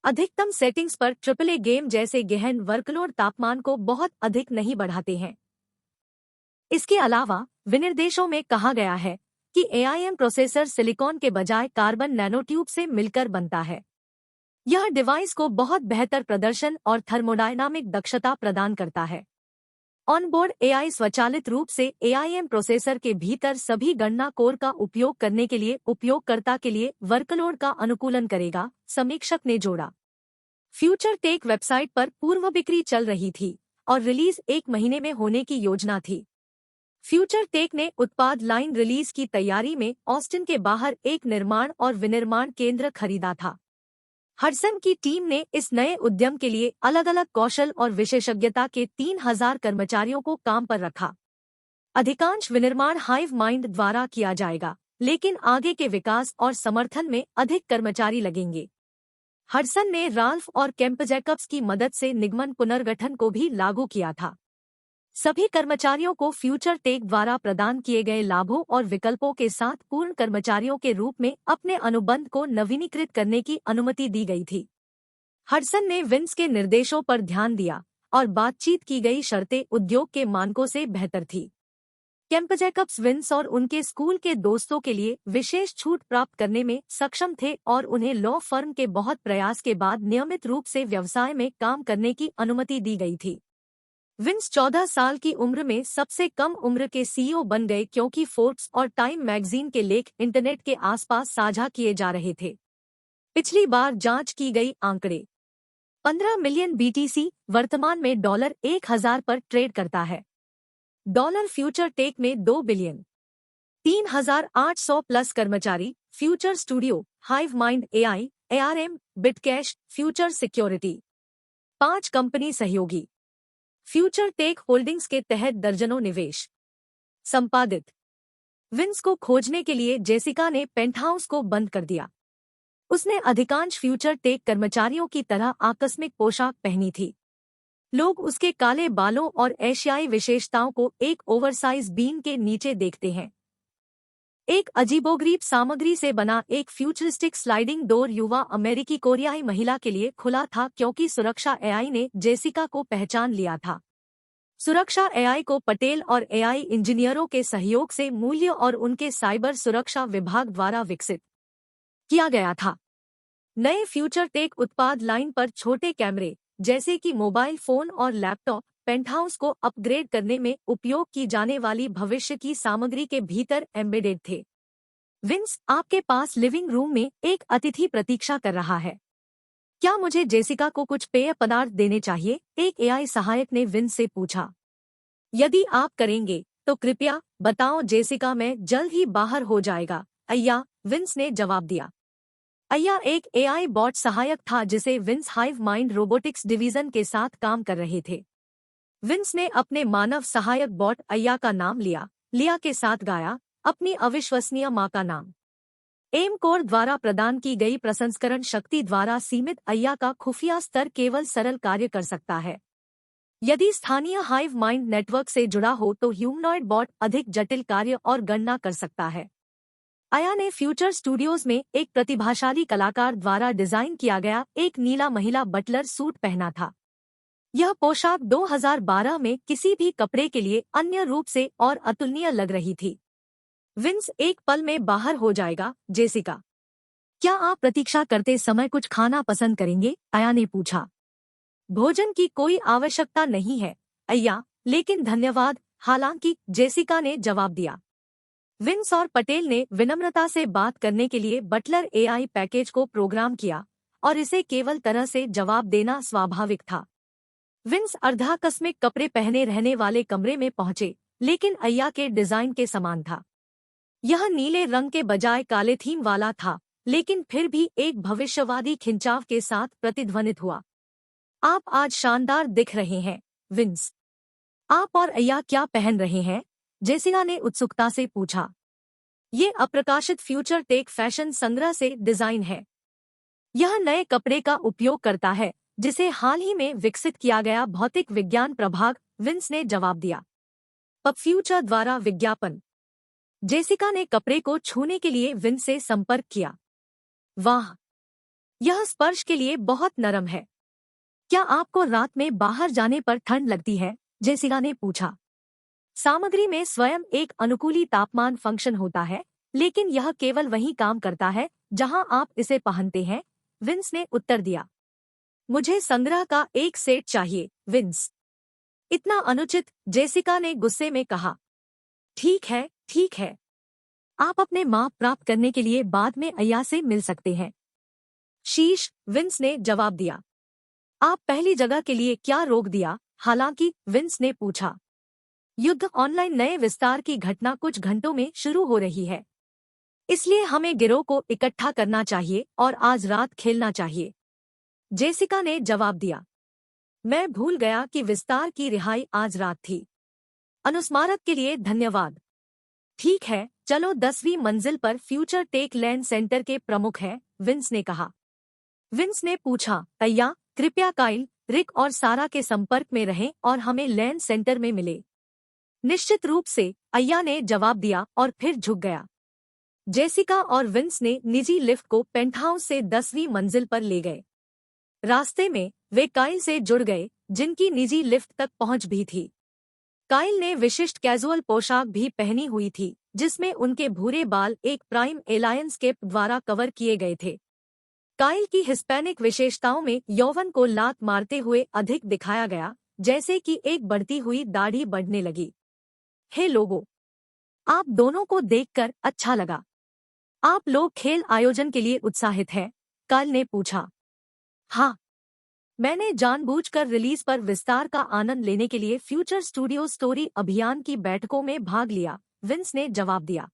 अधिकतम सेटिंग्स पर ट्रिपल ए गेम जैसे गहन वर्कलोड तापमान को बहुत अधिक नहीं बढ़ाते हैं। इसके अलावा विनिर्देशों में कहा गया है कि एआईएम प्रोसेसर सिलिकॉन के बजाय कार्बन नैनोट्यूब से मिलकर बनता है। यह डिवाइस को बहुत बेहतर प्रदर्शन और थर्मोडायनामिक दक्षता प्रदान करता है। ऑनबोर्ड एआई स्वचालित रूप से एआईएम प्रोसेसर के भीतर सभी गणना कोर का उपयोग करने के लिए उपयोगकर्ता के लिए वर्कलोड का अनुकूलन करेगा, समीक्षक ने जोड़ा। फ्यूचर टेक वेबसाइट पर पूर्व बिक्री चल रही थी और रिलीज 1 महीने में होने की योजना थी। फ्यूचर टेक ने उत्पाद लाइन रिलीज की तैयारी में ऑस्टिन के बाहर एक निर्माण और विनिर्माण केंद्र खरीदा था। हडसन की टीम ने इस नए उद्यम के लिए अलग अलग कौशल और विशेषज्ञता के 3000 कर्मचारियों को काम पर रखा। अधिकांश विनिर्माण हाइव माइंड द्वारा किया जाएगा, लेकिन आगे के विकास और समर्थन में अधिक कर्मचारी लगेंगे। हडसन ने राल्फ और केम्पजैकब्स की मदद से निगमन पुनर्गठन को भी लागू किया था। सभी कर्मचारियों को फ्यूचर टेक द्वारा प्रदान किए गए लाभों और विकल्पों के साथ पूर्ण कर्मचारियों के रूप में अपने अनुबंध को नवीनीकृत करने की अनुमति दी गई थी। हडसन ने विंस के निर्देशों पर ध्यान दिया और बातचीत की गई शर्तें उद्योग के मानकों से बेहतर थी। केम्पजैकब्स विंस और उनके स्कूल के दोस्तों के लिए विशेष छूट प्राप्त करने में सक्षम थे और उन्हें लॉ फर्म के बहुत प्रयास के बाद नियमित रूप से व्यवसाय में काम करने की अनुमति दी गई थी। विंस 14 साल की उम्र में सबसे कम उम्र के सीईओ बन गए क्योंकि फोर्ब्स और टाइम मैगजीन के लेख इंटरनेट के आसपास साझा किए जा रहे थे। पिछली बार जांच की गई आंकड़े 15 मिलियन बीटीसी वर्तमान में $1000 पर ट्रेड करता है। डॉलर फ्यूचर टेक में 2 बिलियन 3800 प्लस कर्मचारी, future studio, hive mind AI, ARM, Bitcash, future security. 5 company सहयोगी। फ्यूचर टेक होल्डिंग्स के तहत दर्जनों निवेश। संपादित। विंस को खोजने के लिए जेसिका ने पेंटहाउस को बंद कर दिया। उसने अधिकांश फ्यूचर टेक कर्मचारियों की तरह आकस्मिक पोशाक पहनी थी। लोग उसके काले बालों और एशियाई विशेषताओं को एक ओवरसाइज बीन के नीचे देखते हैं। एक अजीबोगरीब सामग्री से बना एक फ्यूचरिस्टिक स्लाइडिंग डोर युवा अमेरिकी कोरियाई महिला के लिए खुला था क्योंकि सुरक्षा एआई ने जेसिका को पहचान लिया था। सुरक्षा एआई को पटेल और एआई इंजीनियरों के सहयोग से मूल्य और उनके साइबर सुरक्षा विभाग द्वारा विकसित किया गया था। नए फ्यूचर टेक उत्पाद लाइन पर छोटे कैमरे जैसे कि मोबाइल फोन और लैपटॉप पेंटहाउस को अपग्रेड करने में उपयोग की जाने वाली भविष्य की सामग्री के भीतर एम्बेडेड थे। विंस, आपके पास लिविंग रूम में एक अतिथि प्रतीक्षा कर रहा है। क्या मुझे जेसिका को कुछ पेय पदार्थ देने चाहिए? एक एआई सहायक ने विंस से पूछा। यदि आप करेंगे तो कृपया बताओ जेसिका, मैं जल्द ही बाहर हो जाएगा अय्या, विंस ने जवाब दिया। अय्या एक एआई बॉट सहायक था जिसे Vince hive mind robotics division के साथ काम कर रहे थे। विंस ने अपने मानव सहायक बॉट अय्या का नाम लिया के साथ गाया, अपनी अविश्वसनीय मां का नाम। एम कोर द्वारा प्रदान की गई प्रसंस्करण शक्ति द्वारा सीमित अय्या का खुफिया स्तर केवल सरल कार्य कर सकता है। यदि स्थानीय हाइव माइंड नेटवर्क से जुड़ा हो तो ह्यूमनॉइड बॉट अधिक जटिल कार्य और गणना कर सकता है। अय्या ने फ्यूचर स्टूडियोज में एक प्रतिभाशाली कलाकार द्वारा डिजाइन किया गया एक नीला महिला बटलर सूट पहना था। यह पोशाक 2012 में किसी भी कपड़े के लिए अन्य रूप से और अतुलनीय लग रही थी। विंस, एक पल में बाहर हो जाएगा जेसिका। क्या आप प्रतीक्षा करते समय कुछ खाना पसंद करेंगे? अय्या ने पूछा। भोजन की कोई आवश्यकता नहीं है अय्या, लेकिन धन्यवाद, हालांकि, जेसिका ने जवाब दिया। विंस और पटेल ने विनम्रता से बात करने के लिए बटलर एआई पैकेज को प्रोग्राम किया और इसे केवल तरह से जवाब देना स्वाभाविक था। विंस अर्धाकस्मिक कपड़े पहने रहने वाले कमरे में पहुंचे, लेकिन अय्या के डिजाइन के समान था। यह नीले रंग के बजाय काले थीम वाला था, लेकिन फिर भी एक भविष्यवादी खिंचाव के साथ प्रतिध्वनित हुआ। आप आज शानदार दिख रहे हैं, विंस। आप और अय्या क्या पहन रहे हैं? जेसिका ने उत्सुकता से पूछा। ये अप्रकाशित फ्यूचर टेक फैशन संग्रह से डिजाइन है। यह नए कपड़े का उपयोग करता है जिसे हाल ही में विकसित किया गया भौतिक विज्ञान प्रभाग, विंस ने जवाब दिया। पब फ्यूचर द्वारा विज्ञापन। जेसिका ने कपड़े को छूने के लिए विंस से संपर्क किया। वाह, यह स्पर्श के लिए बहुत नरम है। क्या आपको रात में बाहर जाने पर ठंड लगती है? जेसिका ने पूछा। सामग्री में स्वयं एक अनुकूली तापमान फंक्शन होता है, लेकिन यह केवल वहीं काम करता है जहां आप इसे पहनते हैं, विंस ने उत्तर दिया। मुझे संग्रह का एक सेट चाहिए, विंस। इतना अनुचित, जेसिका ने गुस्से में कहा। ठीक है, ठीक है। आप अपने माप प्राप्त करने के लिए बाद में अय्या से मिल सकते हैं। शीश, विंस ने जवाब दिया। आप पहली जगह के लिए क्या रोक दिया? हालांकि, विंस ने पूछा। युद्ध ऑनलाइन नए विस्तार की घटना कुछ घंटों में शुरू हो रही है, इसलिए हमें गिरोह को इकट्ठा करना चाहिए और आज रात खेलना चाहिए, जेसिका ने जवाब दिया। मैं भूल गया कि विस्तार की रिहाई आज रात थी। अनुस्मारक के लिए धन्यवाद। ठीक है, चलो 10वीं मंजिल पर फ्यूचर टेक लैंड सेंटर के प्रमुख हैं, विंस ने कहा। विंस ने पूछा, अय्या, कृपया काइल, रिक और सारा के संपर्क में रहें और हमें लैंड सेंटर में मिले। निश्चित रूप से, अय्या ने जवाब दिया और फिर झुक गया। जेसिका और विंस ने निजी लिफ्ट को पेंटहाउस से 10वीं मंजिल पर ले गए। रास्ते में वे काइल से जुड़ गए, जिनकी निजी लिफ्ट तक पहुंच भी थी। काइल ने विशिष्ट कैजुअल पोशाक भी पहनी हुई थी, जिसमें उनके भूरे बाल एक प्राइम एलायंस केप द्वारा कवर किए गए थे। काइल की हिस्पैनिक विशेषताओं में यौवन को लात मारते हुए अधिक दिखाया गया, जैसे कि एक बढ़ती हुई दाढ़ी बढ़ने लगी। हे लोगों, आप दोनों को देखकर अच्छा लगा। आप लोग खेल आयोजन के लिए उत्साहित हैं? काइल ने पूछा। हाँ, मैंने जानबूझकर रिलीज पर विस्तार का आनंद लेने के लिए फ्यूचर स्टूडियो स्टोरी अभियान की बैठकों में भाग लिया, विंस ने जवाब दिया।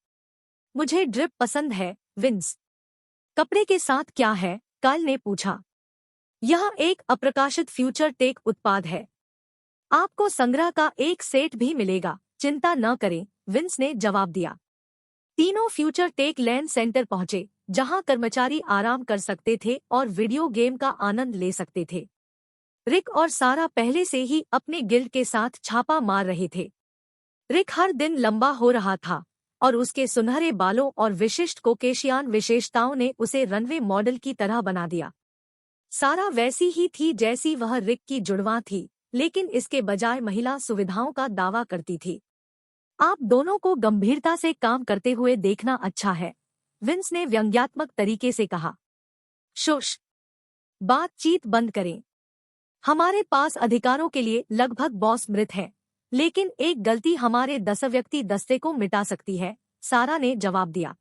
मुझे ड्रिप पसंद है, विंस। कपड़े के साथ क्या है? काइल ने पूछा। यह एक अप्रकाशित फ्यूचर टेक उत्पाद है। आपको संग्रह का एक सेट भी मिलेगा, चिंता न करें, विंस ने जवाब दिया। तीनों फ्यूचर टेक लैंड सेंटर पहुंचे, जहां कर्मचारी आराम कर सकते थे और वीडियो गेम का आनंद ले सकते थे। रिक और सारा पहले से ही अपने गिल्ड के साथ छापा मार रहे थे। रिक हर दिन लंबा हो रहा था और उसके सुनहरे बालों और विशिष्ट कोकेशियान विशेषताओं ने उसे रनवे मॉडल की तरह बना दिया। सारा वैसी ही थी जैसी वह रिक की जुड़वां थी, लेकिन इसके बजाय महिला सुविधाओं का दावा करती थी। आप दोनों को गंभीरता से काम करते हुए देखना अच्छा है, विंस ने व्यंग्यात्मक तरीके से कहा। शुश, बातचीत बंद करें। हमारे पास अधिकारों के लिए लगभग बॉस मृत है, लेकिन एक गलती हमारे 10 व्यक्ति दस्ते को मिटा सकती है, सारा ने जवाब दिया।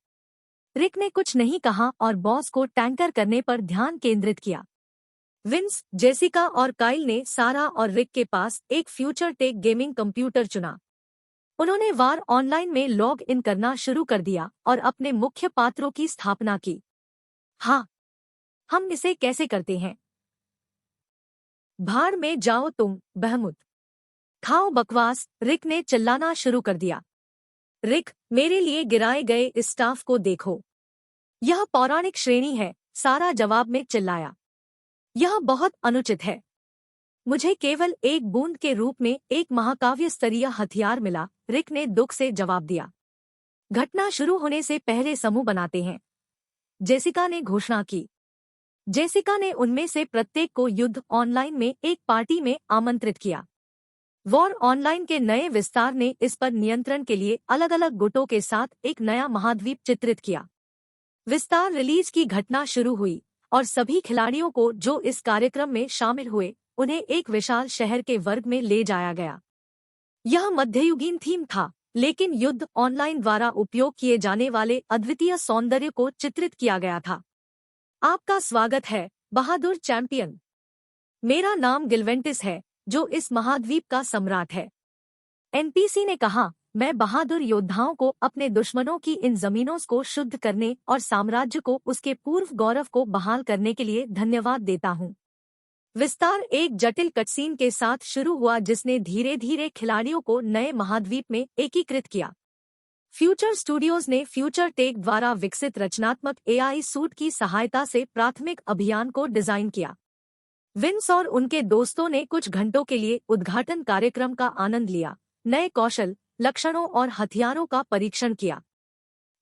रिक ने कुछ नहीं कहा और बॉस को टैंकर करने पर ध्यान केंद्रित किया। विंस, जेसिका और काइल ने सारा और रिक के पास एक फ्यूचर टेक गेमिंग कंप्यूटर चुना। उन्होंने वार ऑनलाइन में लॉग इन करना शुरू कर दिया और अपने मुख्य पात्रों की स्थापना की। हाँ, हम इसे कैसे करते हैं? भाड़ में जाओ तुम, बहमुत। खाओ बकवास, रिक ने चिल्लाना शुरू कर दिया। रिक, मेरे लिए गिराए गए इस स्टाफ को देखो। यह पौराणिक श्रेणी है, सारा जवाब में चिल्लाया। यह बहुत अनुचित है। मुझे केवल एक बूंद के रूप में एक महाकाव्य स्तरीय हथियार मिला, रिक ने दुख से जवाब दिया। घटना शुरू होने से पहले समूह बनाते हैं, जेसिका ने घोषणा की। जेसिका ने उनमें से प्रत्येक को युद्ध ऑनलाइन में एक पार्टी में आमंत्रित किया। वॉर ऑनलाइन के नए विस्तार ने इस पर नियंत्रण के लिए अलग अलग गुटों के साथ एक नया महाद्वीप चित्रित किया। विस्तार रिलीज की घटना शुरू हुई और सभी खिलाड़ियों को जो इस कार्यक्रम में शामिल हुए, उन्हें एक विशाल शहर के वर्ग में ले जाया गया। यह मध्ययुगीन थीम था, लेकिन युद्ध ऑनलाइन द्वारा उपयोग किए जाने वाले अद्वितीय सौंदर्य को चित्रित किया गया था। आपका स्वागत है, बहादुर चैंपियन। मेरा नाम गिलवेंटिस है, जो इस महाद्वीप का सम्राट है। एनपीसी ने कहा, मैं बहादुर योद्धाओं को अपने दुश्मनों की इन जमीनों को शुद्ध करने और साम्राज्य को उसके पूर्व गौरव को बहाल करने के लिए धन्यवाद देता हूँ। विस्तार एक जटिल कटसीन के साथ शुरू हुआ जिसने धीरे धीरे खिलाड़ियों को नए महाद्वीप में एकीकृत किया। फ्यूचर स्टूडियोज ने फ्यूचर टेक द्वारा विकसित रचनात्मक एआई सूट की सहायता से प्राथमिक अभियान को डिजाइन किया। विंस और उनके दोस्तों ने कुछ घंटों के लिए उद्घाटन कार्यक्रम का आनंद लिया, नए कौशल, लक्षणों और हथियारों का परीक्षण किया।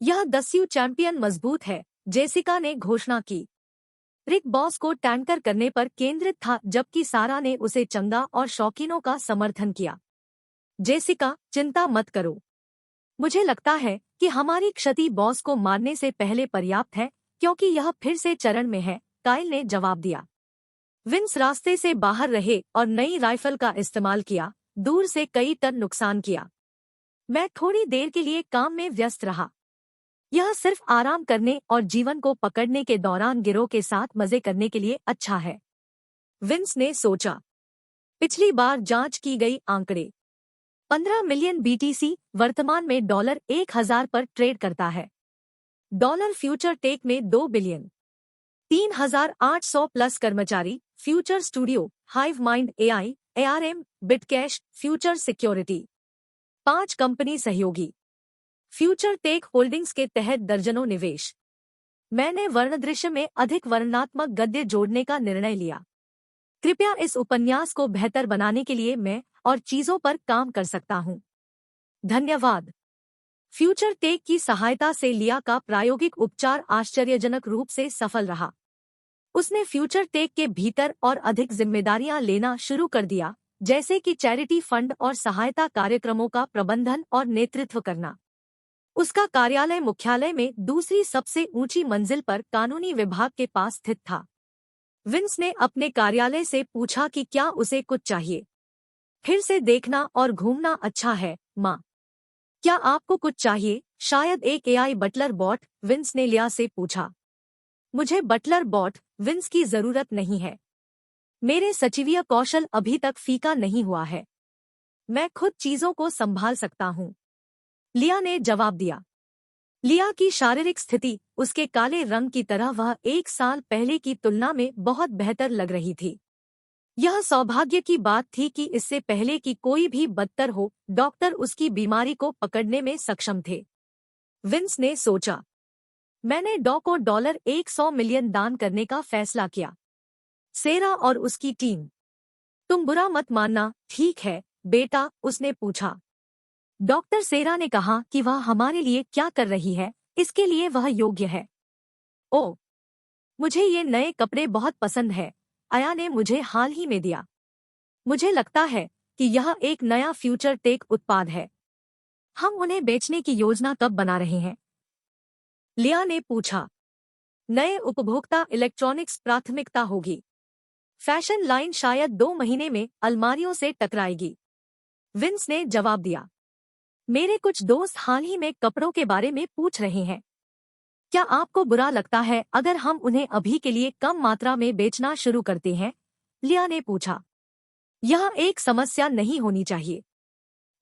यह 10 चैंपियन मजबूत है, जेसिका ने घोषणा की। रिक बॉस को टैंकर करने पर केंद्रित था, जबकि सारा ने उसे चंगा और शौकीनों का समर्थन किया। जेसिका, चिंता मत करो। मुझे लगता है कि हमारी क्षति बॉस को मारने से पहले पर्याप्त है, क्योंकि यह फिर से चरण में है, काइल ने जवाब दिया। विंस रास्ते से बाहर रहे और नई राइफल का इस्तेमाल किया, दूर से कई टन नुकसान किया। मैं थोड़ी देर के लिए काम में व्यस्त रहा। यह सिर्फ आराम करने और जीवन को पकड़ने के दौरान गिरोह के साथ मजे करने के लिए अच्छा है, विंस ने सोचा। पिछली बार जांच की गई आंकड़े 15 मिलियन बीटीसी वर्तमान में $1000 पर ट्रेड करता है। डॉलर फ्यूचर टेक में 2 बिलियन। 3800 प्लस कर्मचारी, future studio, hive mind AI, ARM, Bitcash, future security. 5 company सहयोगी। फ्यूचर टेक होल्डिंग्स के तहत दर्जनों निवेश। मैंने वर्णदृश्य में अधिक वर्णनात्मक गद्य जोड़ने का निर्णय लिया। कृपया इस उपन्यास को बेहतर बनाने के लिए मैं और चीजों पर काम कर सकता हूँ। धन्यवाद। फ्यूचर टेक की सहायता से लिया का प्रायोगिक उपचार आश्चर्यजनक रूप से सफल रहा। उसने फ्यूचर टेक के भीतर और अधिक जिम्मेदारियां लेना शुरू कर दिया, जैसे कि चैरिटी फंड और सहायता कार्यक्रमों का प्रबंधन और नेतृत्व करना। उसका कार्यालय मुख्यालय में दूसरी सबसे ऊंची मंजिल पर कानूनी विभाग के पास स्थित था। विंस ने अपने कार्यालय से पूछा कि क्या उसे कुछ चाहिए। फिर से देखना और घूमना अच्छा है, माँ। क्या आपको कुछ चाहिए? शायद एक एआई बटलर बॉट, विंस ने लिया से पूछा। मुझे बटलर बॉट, विंस की जरूरत नहीं है। मेरे सचिवीय कौशल अभी तक फीका नहीं हुआ है। मैं खुद चीजों को संभाल सकता हूँ, लिया ने जवाब दिया। लिया की शारीरिक स्थिति, उसके काले रंग की तरह वह 1 साल पहले की तुलना में बहुत बेहतर लग रही थी। यह सौभाग्य की बात थी कि इससे पहले कि कोई भी बदतर हो, डॉक्टर उसकी बीमारी को पकड़ने में सक्षम थे। विंस ने सोचा, मैंने डॉ को $100 मिलियन दान करने का फैसला किया। सेरा और उसकी टीम, तुम बुरा मत मानना, ठीक है बेटा, उसने पूछा। डॉक्टर सेरा ने कहा कि वह हमारे लिए क्या कर रही है, इसके लिए वह योग्य है। ओह, मुझे ये नए कपड़े बहुत पसंद है, आया ने मुझे हाल ही में दिया। मुझे लगता है कि यह एक नया फ्यूचर टेक उत्पाद है। हम उन्हें बेचने की योजना कब बना रहे हैं? लिया ने पूछा। नए उपभोक्ता इलेक्ट्रॉनिक्स प्राथमिकता होगी। फैशन लाइन शायद 2 महीने में अलमारियों से टकराएगी। विंस ने जवाब दिया। मेरे कुछ दोस्त हाल ही में कपड़ों के बारे में पूछ रहे हैं। क्या आपको बुरा लगता है अगर हम उन्हें अभी के लिए कम मात्रा में बेचना शुरू करते हैं? लिया ने पूछा। यह एक समस्या नहीं होनी चाहिए।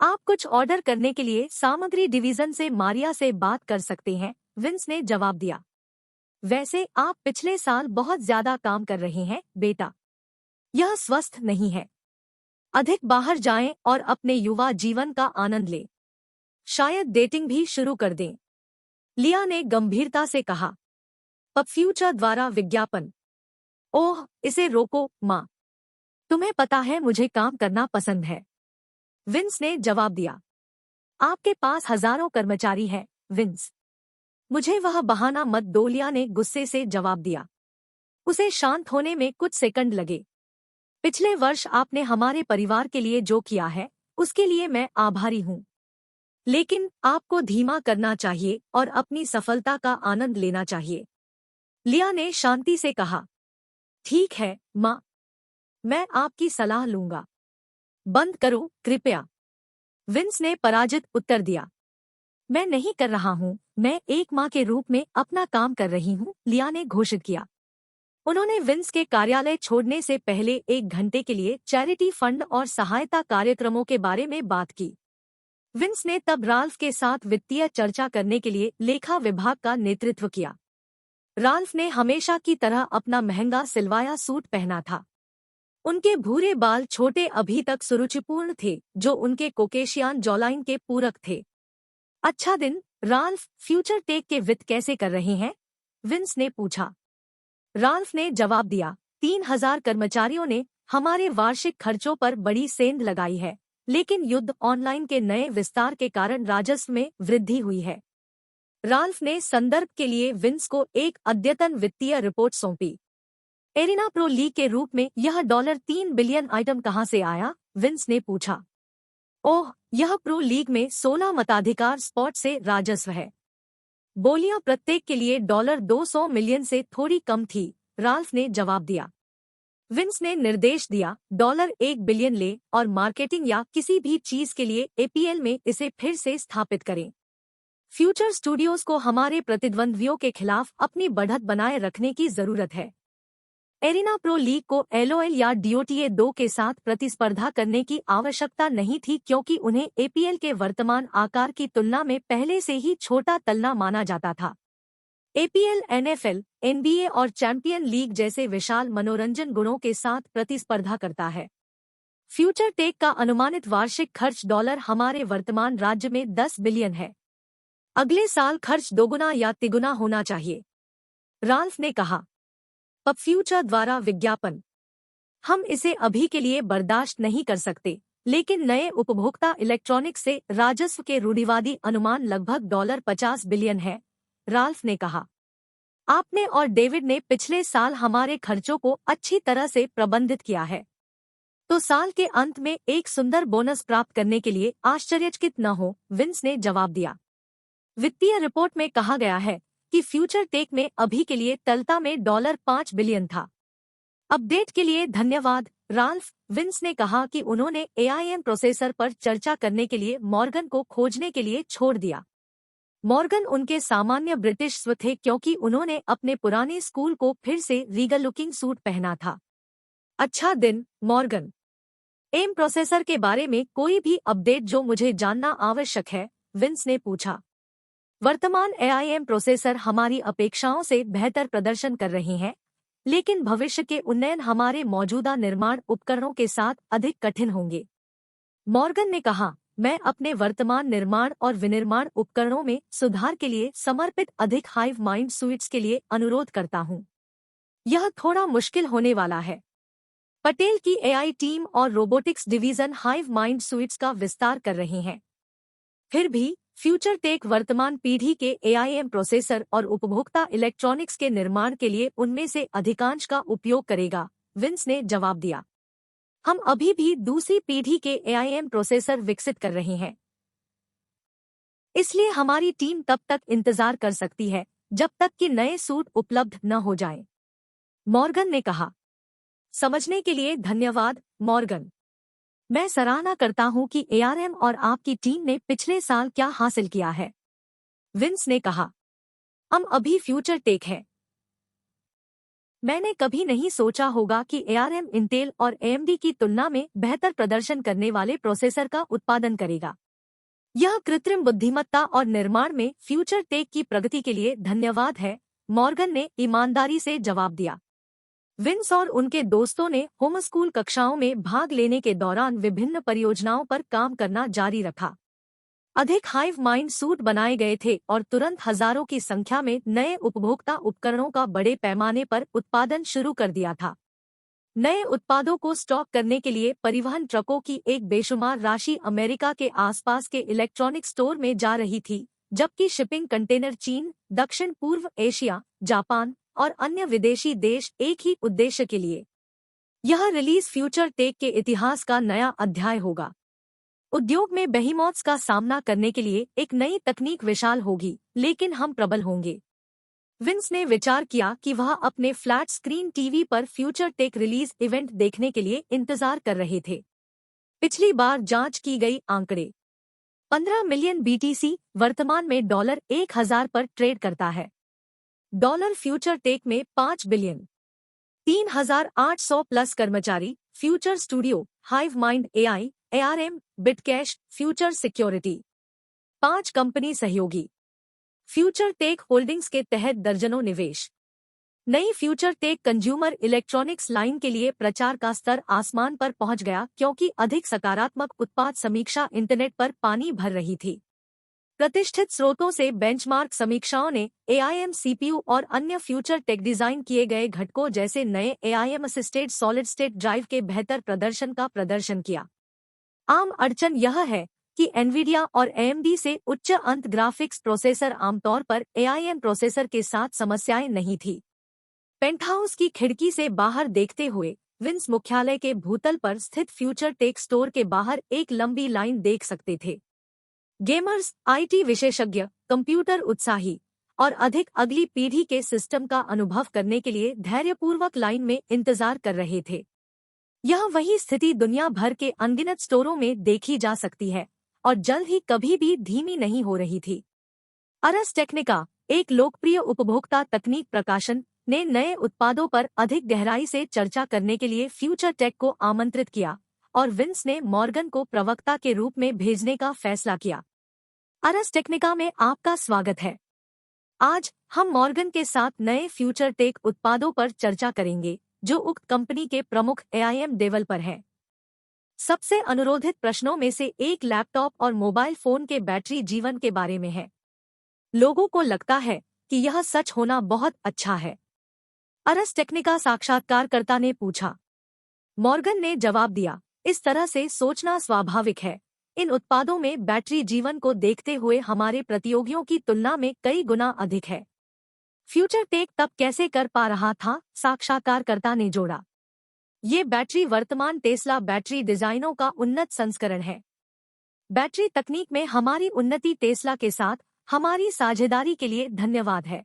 आप कुछ ऑर्डर करने के लिए सामग्री डिवीजन से मारिया से बात कर सकते हैं, विंस ने जवाब दिया। वैसे आप पिछले साल बहुत ज्यादा काम कर रहे हैं, बेटा। यह स्वस्थ नहीं है। अधिक बाहर जाएं और अपने युवा जीवन का आनंद लें। शायद डेटिंग भी शुरू कर दें। लिया ने गंभीरता से कहा। पब फ्यूचर द्वारा विज्ञापन। ओह, इसे रोको माँ। तुम्हें पता है मुझे काम करना पसंद है, विंस ने जवाब दिया। आपके पास हजारों कर्मचारी हैं, विंस। मुझे वह बहाना मत दो, लिया ने गुस्से से जवाब दिया। उसे शांत होने में कुछ सेकंड लगे। पिछले वर्ष आपने हमारे परिवार के लिए जो किया है, उसके लिए मैं आभारी हूँ। लेकिन आपको धीमा करना चाहिए और अपनी सफलता का आनंद लेना चाहिए। लिया ने शांति से कहा। ठीक है माँ, मैं आपकी सलाह लूंगा। बंद करो कृपया, विंस ने पराजित उत्तर दिया। मैं नहीं कर रहा हूँ, मैं एक माँ के रूप में अपना काम कर रही हूँ, लिया ने घोषित किया। उन्होंने विंस के कार्यालय छोड़ने से पहले 1 घंटे के लिए चैरिटी फंड और सहायता कार्यक्रमों के बारे में बात की। विंस ने तब राल्फ के साथ वित्तीय चर्चा करने के लिए लेखा विभाग का नेतृत्व किया। राल्फ ने हमेशा की तरह अपना महंगा सिलवाया सूट पहना था। उनके भूरे बाल छोटे अभी तक सुरुचिपूर्ण थे, जो उनके कोकेशियान जॉलाइन के पूरक थे। अच्छा दिन, राल्फ। फ्यूचर टेक के वित्त कैसे कर रहे हैं? विंस ने पूछा। राल्फ ने जवाब दिया। 3000 कर्मचारियों ने हमारे वार्षिक खर्चों पर बड़ी सेंध लगाई है, लेकिन युद्ध ऑनलाइन के नए विस्तार के कारण राजस्व में वृद्धि हुई है। राल्फ ने संदर्भ के लिए विंस को एक अद्यतन वित्तीय रिपोर्ट सौंपी। एरिना प्रो लीग के रूप में यह $3 बिलियन आइटम कहां से आया? विंस ने पूछा। ओह, यह प्रो लीग में 16 मताधिकार स्पॉट से राजस्व है। बोलियां प्रत्येक के लिए $200 मिलियन से थोड़ी कम थी, राल्फ ने जवाब दिया। विंस ने निर्देश दिया, $1 बिलियन ले और मार्केटिंग या किसी भी चीज के लिए एपीएल में इसे फिर से स्थापित करें। फ्यूचर स्टूडियोज को हमारे प्रतिद्वंद्वियों के खिलाफ अपनी बढ़त बनाए रखने की जरूरत है। एरिना प्रो लीग को एलओएल या डीओटीए 2 के साथ प्रतिस्पर्धा करने की आवश्यकता नहीं थी, क्योंकि उन्हें एपीएल के वर्तमान आकार की तुलना में पहले से ही छोटा तलना माना जाता था। एपीएल एनएफएल, एनबीए और चैंपियन लीग जैसे विशाल मनोरंजन गुणों के साथ प्रतिस्पर्धा करता है। फ्यूचर टेक का अनुमानित वार्षिक खर्च हमारे वर्तमान राज्य में 10 बिलियन है। अगले साल खर्च दोगुना या तिगुना होना चाहिए, राल्फ ने कहा। पब फ्यूचर द्वारा विज्ञापन। हम इसे अभी के लिए बर्दाश्त नहीं कर सकते, लेकिन नए उपभोक्ता इलेक्ट्रॉनिक्स से राजस्व के रूढ़िवादी अनुमान लगभग $50 बिलियन है, राल्फ ने कहा। आपने और डेविड ने पिछले साल हमारे खर्चों को अच्छी तरह से प्रबंधित किया है, तो साल के अंत में एक सुंदर बोनस प्राप्त करने के लिए आश्चर्यचकित न हो, विंस ने जवाब दिया। वित्तीय रिपोर्ट में कहा गया है कि फ्यूचर टेक में अभी के लिए तलता में $5 बिलियन था। अपडेट के लिए धन्यवाद, राल्फ। विंस ने कहा कि उन्होंने एआईएम प्रोसेसर पर चर्चा करने के लिए मॉर्गन को खोजने के लिए छोड़ दिया। मॉर्गन उनके सामान्य ब्रिटिश स्व थे, क्योंकि उन्होंने अपने पुराने स्कूल को फिर से रीगल लुकिंग सूट पहना था। अच्छा दिन, मॉर्गन। एम प्रोसेसर के बारे में कोई भी अपडेट जो मुझे जानना आवश्यक है? विंस ने पूछा। वर्तमान एआईएम प्रोसेसर हमारी अपेक्षाओं से बेहतर प्रदर्शन कर रहे हैं, लेकिन भविष्य के उन्नयन हमारे मौजूदा निर्माण उपकरणों के साथ अधिक कठिन होंगे। मॉर्गन ने कहा, मैं अपने वर्तमान निर्माण और विनिर्माण उपकरणों में सुधार के लिए समर्पित अधिक हाइव माइंड स्वीट्स के लिए अनुरोध करता हूं। यह थोड़ा मुश्किल होने वाला है। पटेल की एआई टीम और robotics division hive mind sweets का विस्तार कर रहे हैं। फिर भी फ्यूचर टेक वर्तमान पीढ़ी के एआईएम प्रोसेसर और उपभोक्ता इलेक्ट्रॉनिक्स के निर्माण के लिए उनमें से अधिकांश का उपयोग करेगा, विंस ने जवाब दिया। हम अभी भी दूसरी पीढ़ी के एआईएम प्रोसेसर विकसित कर रहे हैं, इसलिए हमारी टीम तब तक इंतजार कर सकती है जब तक कि नए सूट उपलब्ध न हो जाएं, मॉर्गन ने कहा। समझने के लिए धन्यवाद, मॉर्गन। मैं सराहना करता हूं कि एआरएम और आपकी टीम ने पिछले साल क्या हासिल किया है, विंस ने कहा। हम अभी फ्यूचर टेक है। मैंने कभी नहीं सोचा होगा कि एआरएम इंटेल और एएमडी की तुलना में बेहतर प्रदर्शन करने वाले प्रोसेसर का उत्पादन करेगा। यह कृत्रिम बुद्धिमत्ता और निर्माण में फ्यूचर टेक की प्रगति के लिए धन्यवाद है, मॉर्गन ने ईमानदारी से जवाब दिया। विंस और उनके दोस्तों ने होम स्कूल कक्षाओं में भाग लेने के दौरान विभिन्न परियोजनाओं पर काम करना जारी रखा। अधिक हाइव माइंड सूट बनाए गए थे और तुरंत हजारों की संख्या में नए उपभोक्ता उपकरणों का बड़े पैमाने पर उत्पादन शुरू कर दिया था। नए उत्पादों को स्टॉक करने के लिए परिवहन ट्रकों की एक बेशुमार राशि अमेरिका के आसपास के इलेक्ट्रॉनिक स्टोर में जा रही थी, जबकि शिपिंग कंटेनर चीन, दक्षिण पूर्व एशिया, जापान और अन्य विदेशी देश एक ही उद्देश्य के लिए। यह रिलीज फ्यूचर टेक के इतिहास का नया अध्याय होगा। उद्योग में बेहीमॉथ्स का सामना करने के लिए एक नई तकनीक विशाल होगी, लेकिन हम प्रबल होंगे। विंस ने विचार किया कि वह अपने फ्लैट स्क्रीन टीवी पर फ्यूचर टेक रिलीज इवेंट देखने के लिए इंतजार कर रहे थे। पिछली बार जांच की गई आंकड़े 15 मिलियन बीटीसी वर्तमान में $1000 पर ट्रेड करता है। डॉलर फ्यूचर टेक में 5 बिलियन, 3800 प्लस कर्मचारी, future studio, hive mind AI, ARM, Bitcash, future security, 5 company सहयोगी। फ्यूचर टेक होल्डिंग्स के तहत दर्जनों निवेश। नई future tech consumer electronics line के लिए प्रचार का स्तर आसमान पर पहुंच गया क्योंकि अधिक सकारात्मक उत्पाद समीक्षा इंटरनेट पर पानी भर रही थी। प्रतिष्ठित स्रोतों से बेंचमार्क समीक्षाओं ने एआईएम सीपीयू और अन्य फ्यूचर टेक डिजाइन किए गए घटकों जैसे नए AIM assisted solid state drive के बेहतर प्रदर्शन का प्रदर्शन किया। आम अड़चन यह है कि एनवीडिया और एएमडी से उच्च अंत ग्राफिक्स प्रोसेसर आमतौर पर एआईएम प्रोसेसर के साथ समस्याएं नहीं थी। पेंटहाउस की खिड़की से बाहर देखते हुए विंस मुख्यालय के भूतल पर स्थित फ्यूचर टेक स्टोर के बाहर एक लंबी लाइन देख सकते थे। गेमर्स, आईटी विशेषज्ञ, कंप्यूटर उत्साही और अधिक अगली पीढ़ी के सिस्टम का अनुभव करने के लिए धैर्यपूर्वक लाइन में इंतजार कर रहे थे। यह वही स्थिति दुनिया भर के अनगिनत स्टोरों में देखी जा सकती है और जल्द ही कभी भी धीमी नहीं हो रही थी। अरस टेक्निका, एक लोकप्रिय उपभोक्ता तकनीक प्रकाशन, ने नए उत्पादों पर अधिक गहराई से चर्चा करने के लिए फ्यूचर टेक को आमंत्रित किया और विंस ने मॉर्गन को प्रवक्ता के रूप में भेजने का फैसला किया। अरस टेक्निका में आपका स्वागत है। आज हम मॉर्गन के साथ नए फ्यूचर टेक उत्पादों पर चर्चा करेंगे जो उक्त कंपनी के प्रमुख एआईएम डेवलपर हैं। सबसे अनुरोधित प्रश्नों में से एक लैपटॉप और मोबाइल फोन के बैटरी जीवन के बारे में है। लोगों को लगता है कि यह सच होना बहुत अच्छा है, अरस टेक्निका साक्षात्कारकर्ता ने पूछा। मॉर्गन ने जवाब दिया, इस तरह से सोचना स्वाभाविक है। इन उत्पादों में बैटरी जीवन को देखते हुए हमारे प्रतियोगियों की तुलना में कई गुना अधिक है। फ्यूचर टेक तब कैसे कर पा रहा था, साक्षात्कारकर्ता ने जोड़ा। ये बैटरी वर्तमान टेस्ला बैटरी डिजाइनों का उन्नत संस्करण है। बैटरी तकनीक में हमारी उन्नति टेस्ला के साथ हमारी साझेदारी के लिए धन्यवाद है,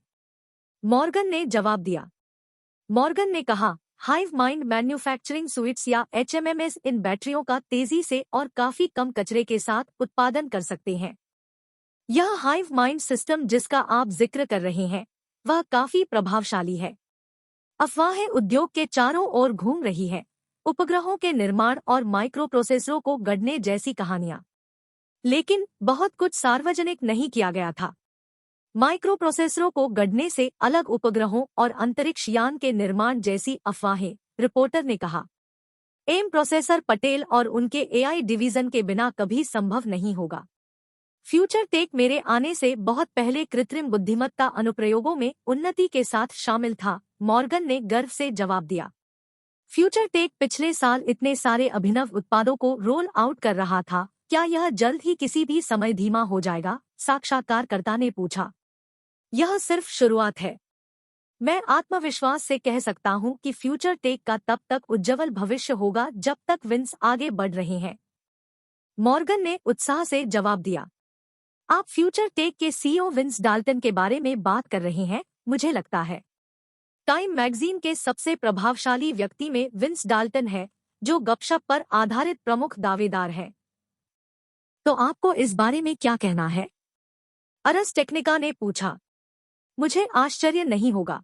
मॉर्गन ने जवाब दिया। मॉर्गन ने कहा, हाइव माइंड मैन्युफैक्चरिंग स्वीट्स या एचएमएमएस इन बैटरियों का तेजी से और काफी कम कचरे के साथ उत्पादन कर सकते हैं। यह हाइव माइंड सिस्टम जिसका आप जिक्र कर रहे हैं वह काफी प्रभावशाली है। अफवाहें उद्योग के चारों ओर घूम रही है, उपग्रहों के निर्माण और माइक्रो प्रोसेसरों को गढ़ने जैसी कहानियां, लेकिन बहुत कुछ सार्वजनिक नहीं किया गया था। माइक्रोप्रोसेसरों को गढ़ने से अलग उपग्रहों और अंतरिक्ष यान के निर्माण जैसी अफवाहें, रिपोर्टर ने कहा। एम प्रोसेसर पटेल और उनके एआई डिवीजन के बिना कभी संभव नहीं होगा। फ्यूचर टेक मेरे आने से बहुत पहले कृत्रिम बुद्धिमत्ता अनुप्रयोगों में उन्नति के साथ शामिल था, मॉर्गन ने गर्व से जवाब दिया। फ्यूचर टेक पिछले साल इतने सारे अभिनव उत्पादों को रोल आउट कर रहा था, क्या यह जल्द ही किसी भी समय धीमा हो जाएगा? साक्षात्कारकर्ता ने पूछा। यह सिर्फ शुरुआत है। मैं आत्मविश्वास से कह सकता हूं कि फ्यूचर टेक का तब तक उज्जवल भविष्य होगा जब तक विंस आगे बढ़ रहे हैं, मॉर्गन ने उत्साह से जवाब दिया। आप फ्यूचर टेक के सीईओ विंस डाल्टन के बारे में बात कर रहे हैं, मुझे लगता है। टाइम मैगजीन के सबसे प्रभावशाली व्यक्ति में विंस डाल्टन है, जो गपशप पर आधारित प्रमुख दावेदार है। तो आपको इस बारे में क्या कहना है? अरस टेक्निका ने पूछा। मुझे आश्चर्य नहीं होगा।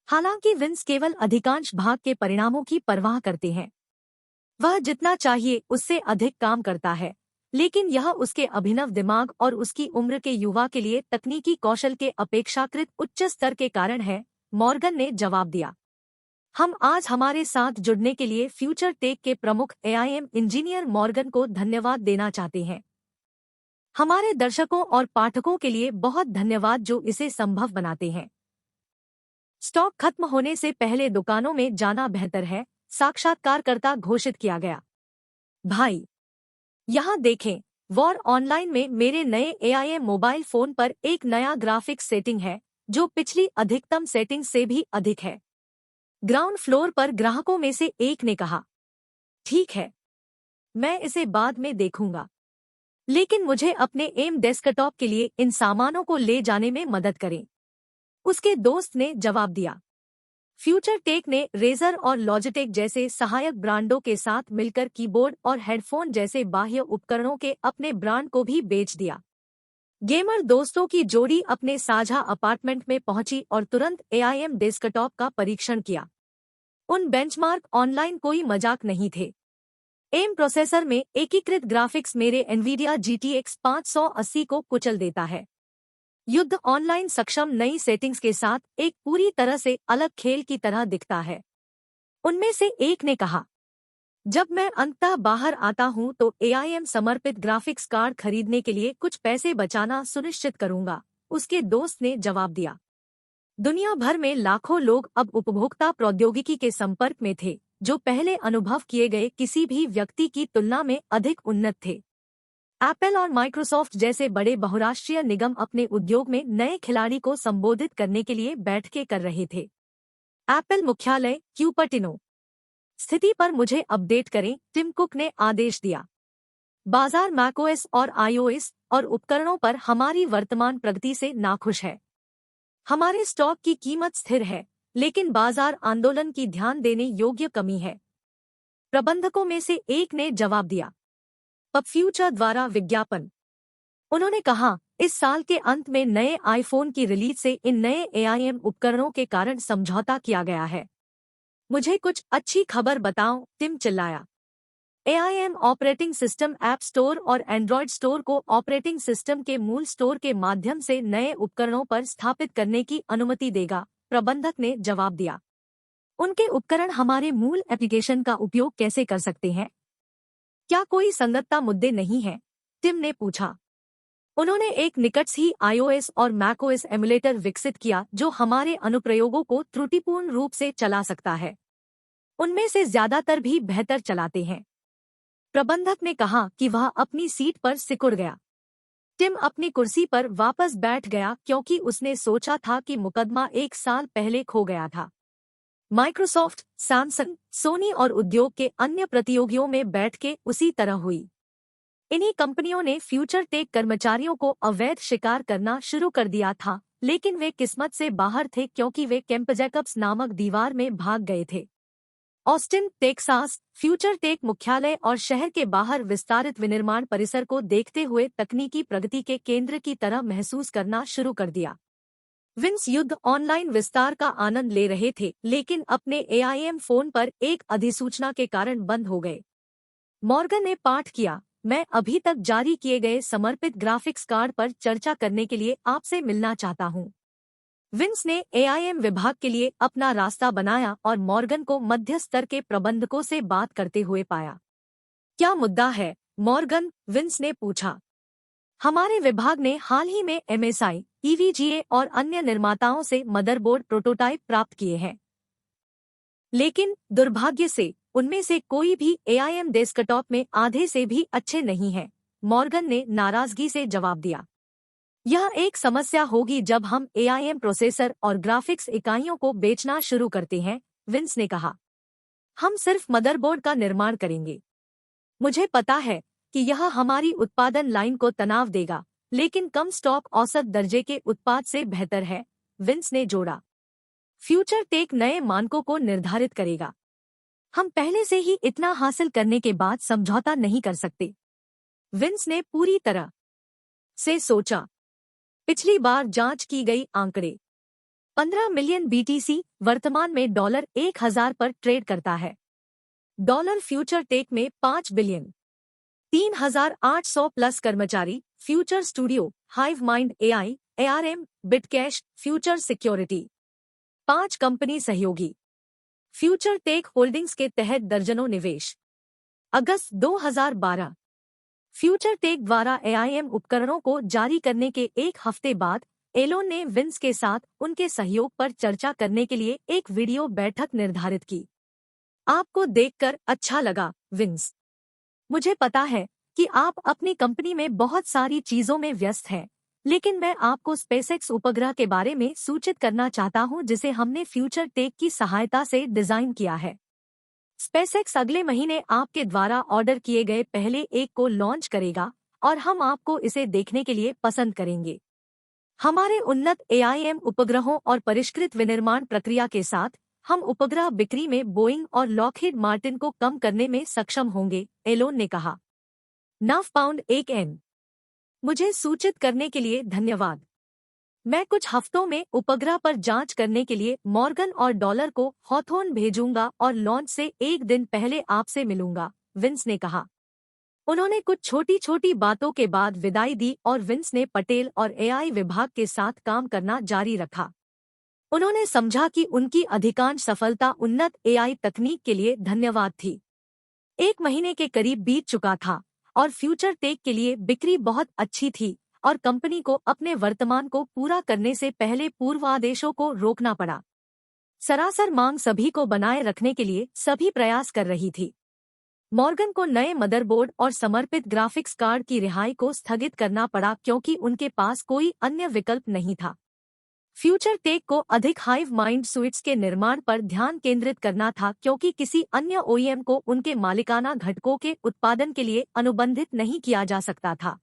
हालांकि विंस केवल अधिकांश भाग के परिणामों की परवाह करते हैं। वह जितना चाहिए उससे अधिक काम करता है, लेकिन यह उसके अभिनव दिमाग और उसकी उम्र के युवा के लिए तकनीकी कौशल के अपेक्षाकृत उच्च स्तर के कारण है, मॉर्गन ने जवाब दिया। हम आज हमारे साथ जुड़ने के लिए फ्यूचर टेक के प्रमुख एआईएम इंजीनियर मॉर्गन को धन्यवाद देना चाहते हैं। हमारे दर्शकों और पाठकों के लिए बहुत धन्यवाद जो इसे संभव बनाते हैं। स्टॉक खत्म होने से पहले दुकानों में जाना बेहतर है, साक्षात्कारकर्ता घोषित किया गया। भाई, यहाँ देखें, वॉर ऑनलाइन में मेरे नए एआईएम मोबाइल फोन पर एक नया ग्राफिक्स सेटिंग है, जो पिछली अधिकतम सेटिंग से भी अधिक है। ग्राउंड फ्लोर पर ग्राहकों में से एक ने कहा। ठीक है, मैं इसे बाद में देखूंगा, लेकिन मुझे अपने एम डेस्कटॉप के लिए इन सामानों को ले जाने में मदद करें, उसके दोस्त ने जवाब दिया। फ्यूचर टेक ने रेजर और लॉजिटेक जैसे सहायक ब्रांडों के साथ मिलकर कीबोर्ड और हेडफोन जैसे बाह्य उपकरणों के अपने ब्रांड को भी बेच दिया। गेमर दोस्तों की जोड़ी अपने साझा अपार्टमेंट में पहुंची और तुरंत एआईएम डेस्कटॉप का परीक्षण किया। उन बेंचमार्क ऑनलाइन कोई मजाक नहीं थे। एम प्रोसेसर में एकीकृत ग्राफिक्स मेरे एनवीडिया GTX 580 को कुचल देता है। युद्ध ऑनलाइन सक्षम नई सेटिंग्स के साथ एक पूरी तरह से अलग खेल की तरह दिखता है, उनमें से एक ने कहा। जब मैं अंततः बाहर आता हूं तो एआईएम समर्पित ग्राफिक्स कार्ड खरीदने के लिए कुछ पैसे बचाना सुनिश्चित करूंगा, उसके दोस्त ने जवाब दिया। दुनिया भर में लाखों लोग अब उपभोक्ता प्रौद्योगिकी के संपर्क में थे, जो पहले अनुभव किए गए किसी भी व्यक्ति की तुलना में अधिक उन्नत थे। एप्पल और माइक्रोसॉफ्ट जैसे बड़े बहुराष्ट्रीय निगम अपने उद्योग में नए खिलाड़ी को संबोधित करने के लिए बैठकें कर रहे थे। एप्पल मुख्यालय क्यूपर्टिनो स्थिति पर मुझे अपडेट करें, टिम कुक ने आदेश दिया। बाजार मैकओएस और आईओएस और उपकरणों पर हमारी वर्तमान प्रगति से नाखुश है। हमारे स्टॉक की कीमत स्थिर है, लेकिन बाजार आंदोलन की ध्यान देने योग्य कमी है, प्रबंधकों में से एक ने जवाब दिया। पब फ्यूचर द्वारा विज्ञापन। उन्होंने कहा, इस साल के अंत में नए आईफोन की रिलीज से इन नए एआईएम उपकरणों के कारण समझौता किया गया है। मुझे कुछ अच्छी खबर बताओ, टिम चिल्लाया। AIM operating system app store और एंड्रॉयड स्टोर को ऑपरेटिंग सिस्टम के मूल स्टोर के माध्यम से नए उपकरणों पर स्थापित करने की अनुमति देगा, प्रबंधक ने जवाब दिया। उनके उपकरण हमारे मूल एप्लीकेशन का उपयोग कैसे कर सकते हैं? क्या कोई संगतता मुद्दे नहीं हैं? टिम ने पूछा। उन्होंने एक निकट ही आईओएस और मैकओएस एमुलेटर विकसित किया जो हमारे अनुप्रयोगों को त्रुटिपूर्ण रूप से चला सकता है। उनमें से ज्यादातर भी बेहतर चलाते हैं। प्रबंधक ने कहा कि वह अपनी सीट पर सिकुड़ गया। टिम अपनी कुर्सी पर वापस बैठ गया क्योंकि उसने सोचा था कि मुकदमा 1 साल पहले खो गया था। माइक्रोसॉफ्ट, सैमसंग, सोनी और उद्योग के अन्य प्रतियोगियों में बैठकें उसी तरह हुई। इन्हीं कंपनियों ने फ्यूचर टेक कर्मचारियों को अवैध शिकार करना शुरू कर दिया था, लेकिन वे किस्मत से बाहर थे क्योंकि वे कैंप जैकब्स नामक दीवार में भाग गए थे। ऑस्टिन, टेक्सास, फ्यूचर टेक मुख्यालय और शहर के बाहर विस्तारित विनिर्माण परिसर को देखते हुए तकनीकी प्रगति के केंद्र की तरह महसूस करना शुरू कर दिया। विंस युद्ध ऑनलाइन विस्तार का आनंद ले रहे थे, लेकिन अपने एआईएम फोन पर एक अधिसूचना के कारण बंद हो गए। मॉर्गन ने पाठ किया, मैं अभी तक जारी किए गए समर्पित ग्राफिक्स कार्ड पर चर्चा करने के लिए आपसे मिलना चाहता हूँ। विंस ने एआईएम विभाग के लिए अपना रास्ता बनाया और मॉर्गन को मध्य स्तर के प्रबंधकों से बात करते हुए पाया। क्या मुद्दा है, मॉर्गन? विंस ने पूछा। हमारे विभाग ने हाल ही में एमएसआई, ईवीजीए और अन्य निर्माताओं से मदरबोर्ड प्रोटोटाइप प्राप्त किए हैं, लेकिन दुर्भाग्य से उनमें से कोई भी एआईएम डेस्कटॉप में आधे से भी अच्छे नहीं हैं, मॉर्गन ने नाराजगी से जवाब दिया। यह एक समस्या होगी जब हम एआईएम प्रोसेसर और ग्राफिक्स इकाइयों को बेचना शुरू करते हैं, विंस ने कहा। हम सिर्फ मदरबोर्ड का निर्माण करेंगे। मुझे पता है कि यह हमारी उत्पादन लाइन को तनाव देगा, लेकिन कम स्टॉक औसत दर्जे के उत्पाद से बेहतर है, विंस ने जोड़ा। फ्यूचर टेक नए मानकों को निर्धारित करेगा। हम पहले से ही इतना हासिल करने के बाद समझौता नहीं कर सकते, विंस ने पूरी तरह से सोचा। पिछली बार जांच की गई आंकड़े 15 मिलियन बीटीसी वर्तमान में $1000 पर ट्रेड करता है। डॉलर फ्यूचर टेक में 5 बिलियन, 3800 प्लस कर्मचारी, future studio, hive mind AI, ARM, Bitcash, future security, 5 company सहयोगी, फ्यूचर टेक होल्डिंग्स के तहत दर्जनों निवेश। अगस्त 2012। फ्यूचर टेक द्वारा एआईएम उपकरणों को जारी करने के एक हफ्ते बाद एलोन ने विंस के साथ उनके सहयोग पर चर्चा करने के लिए एक वीडियो बैठक निर्धारित की। आपको देखकर अच्छा लगा, विंस। मुझे पता है कि आप अपनी कंपनी में बहुत सारी चीजों में व्यस्त हैं, लेकिन मैं आपको स्पेसएक्स उपग्रह के बारे में सूचित करना चाहता हूं जिसे हमने फ्यूचर टेक की सहायता से डिजाइन किया है। स्पेसएक्स अगले महीने आपके द्वारा ऑर्डर किए गए पहले एक को लॉन्च करेगा और हम आपको इसे देखने के लिए पसंद करेंगे। हमारे उन्नत एआईएम उपग्रहों और परिष्कृत विनिर्माण प्रक्रिया के साथ हम उपग्रह बिक्री में बोइंग और लॉकहीड मार्टिन को कम करने में सक्षम होंगे, एलोन ने कहा। £9 मुझे सूचित करने के लिए धन्यवाद। मैं कुछ हफ्तों में उपग्रह पर जांच करने के लिए मॉर्गन और डॉलर को हॉथोर्न भेजूंगा और लॉन्च से एक दिन पहले आपसे मिलूंगा, विंस ने कहा। उन्होंने कुछ छोटी छोटी बातों के बाद विदाई दी और विंस ने पटेल और एआई विभाग के साथ काम करना जारी रखा। उन्होंने समझा कि उनकी अधिकांश सफलता उन्नत एआई तकनीक के लिए धन्यवाद थी। 1 महीने के करीब बीत चुका था और फ्यूचर टेक के लिए बिक्री बहुत अच्छी थी और कंपनी को अपने वर्तमान को पूरा करने से पहले पूर्वादेशों को रोकना पड़ा। सरासर मांग सभी को बनाए रखने के लिए सभी प्रयास कर रही थी। मॉर्गन को नए मदरबोर्ड और समर्पित ग्राफिक्स कार्ड की रिहाई को स्थगित करना पड़ा क्योंकि उनके पास कोई अन्य विकल्प नहीं था। फ्यूचर टेक को अधिक हाइव माइंड स्विट्स के निर्माण पर ध्यान केंद्रित करना था क्योंकि किसी अन्य ओईएम को उनके मालिकाना घटकों के उत्पादन के लिए अनुबंधित नहीं किया जा सकता था।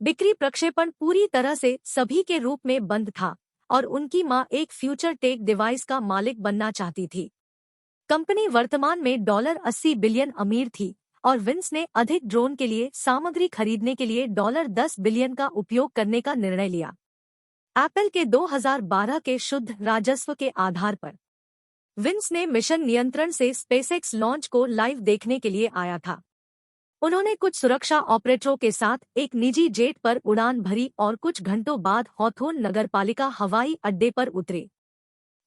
बिक्री प्रक्षेपण पूरी तरह से सभी के रूप में बंद था और उनकी मां एक फ्यूचर टेक डिवाइस का मालिक बनना चाहती थी। कंपनी वर्तमान में $80 बिलियन अमीर थी और विंस ने अधिक ड्रोन के लिए सामग्री खरीदने के लिए $10 बिलियन का उपयोग करने का निर्णय लिया। एप्पल के 2012 के शुद्ध राजस्व के आधार पर विंस ने मिशन नियंत्रण से स्पेसएक्स लॉन्च को लाइव देखने के लिए आया था। उन्होंने कुछ सुरक्षा ऑपरेटरों के साथ एक निजी जेट पर उड़ान भरी और कुछ घंटों बाद हॉथोर्न नगरपालिका हवाई अड्डे पर उतरे।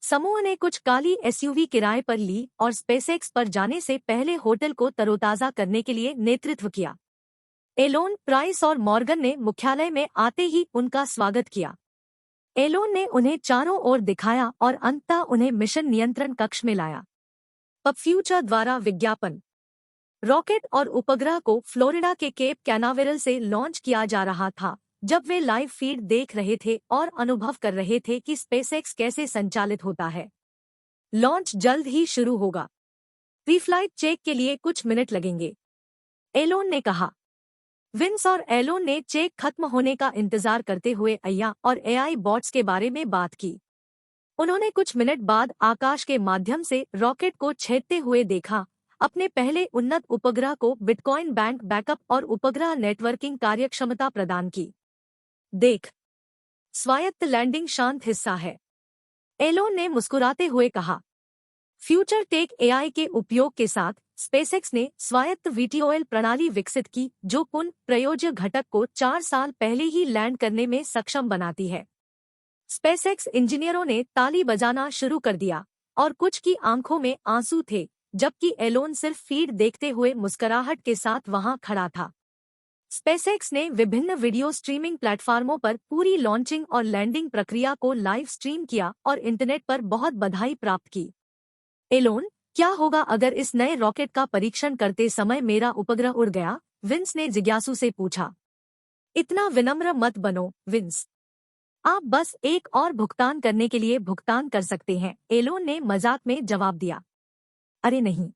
समूह ने कुछ काली एसयूवी किराए पर ली और स्पेसएक्स पर जाने से पहले होटल को तरोताजा करने के लिए नेतृत्व किया। एलोन, प्राइस और मॉर्गन ने मुख्यालय में आते ही उनका स्वागत किया। एलोन ने उन्हें चारों ओर दिखाया और अंततः उन्हें मिशन नियंत्रण कक्ष में लाया। पब फ्यूचर द्वारा विज्ञापन। रॉकेट और उपग्रह को फ्लोरिडा के केप कैनावेरल से लॉन्च किया जा रहा था जब वे लाइव फीड देख रहे थे और अनुभव कर रहे थे कि स्पेसएक्स कैसे संचालित होता है। लॉन्च जल्द ही शुरू होगा। प्रीफ्लाइट चेक के लिए कुछ मिनट लगेंगे, एलोन ने कहा। विंस और एलोन ने चेक खत्म होने का इंतजार करते हुए अय्या और एआई बॉट्स के बारे में बात की। उन्होंने कुछ मिनट बाद आकाश के माध्यम से रॉकेट को छेदते हुए देखा, अपने पहले उन्नत उपग्रह को बिटकॉइन बैंक बैकअप और उपग्रह नेटवर्किंग कार्यक्षमता प्रदान की। देख, स्वायत्त लैंडिंग शांत हिस्सा है, एलोन ने मुस्कुराते हुए कहा। फ्यूचर टेक एआई के उपयोग के साथ स्पेसएक्स ने स्वायत्त VTOL प्रणाली विकसित की जो पुनः प्रयोज्य घटक को 4 साल पहले ही लैंड करने में सक्षम बनाती है। स्पेसएक्स इंजीनियरों ने ताली बजाना शुरू कर दिया और कुछ की आंखों में आंसू थे, जबकि एलोन सिर्फ फीड देखते हुए मुस्कुराहट के साथ वहां खड़ा था। स्पेसएक्स ने विभिन्न वीडियो स्ट्रीमिंग प्लेटफार्मों पर पूरी लॉन्चिंग और लैंडिंग प्रक्रिया को लाइव स्ट्रीम किया और इंटरनेट पर बहुत बधाई प्राप्त की। एलोन, क्या होगा अगर इस नए रॉकेट का परीक्षण करते समय मेरा उपग्रह उड़ गया? विंस ने जिज्ञासु से पूछा। इतना विनम्र मत बनो, विंस। आप बस एक और भुगतान करने के लिए भुगतान कर सकते हैं, एलोन ने मजाक में जवाब दिया। अरे नहीं,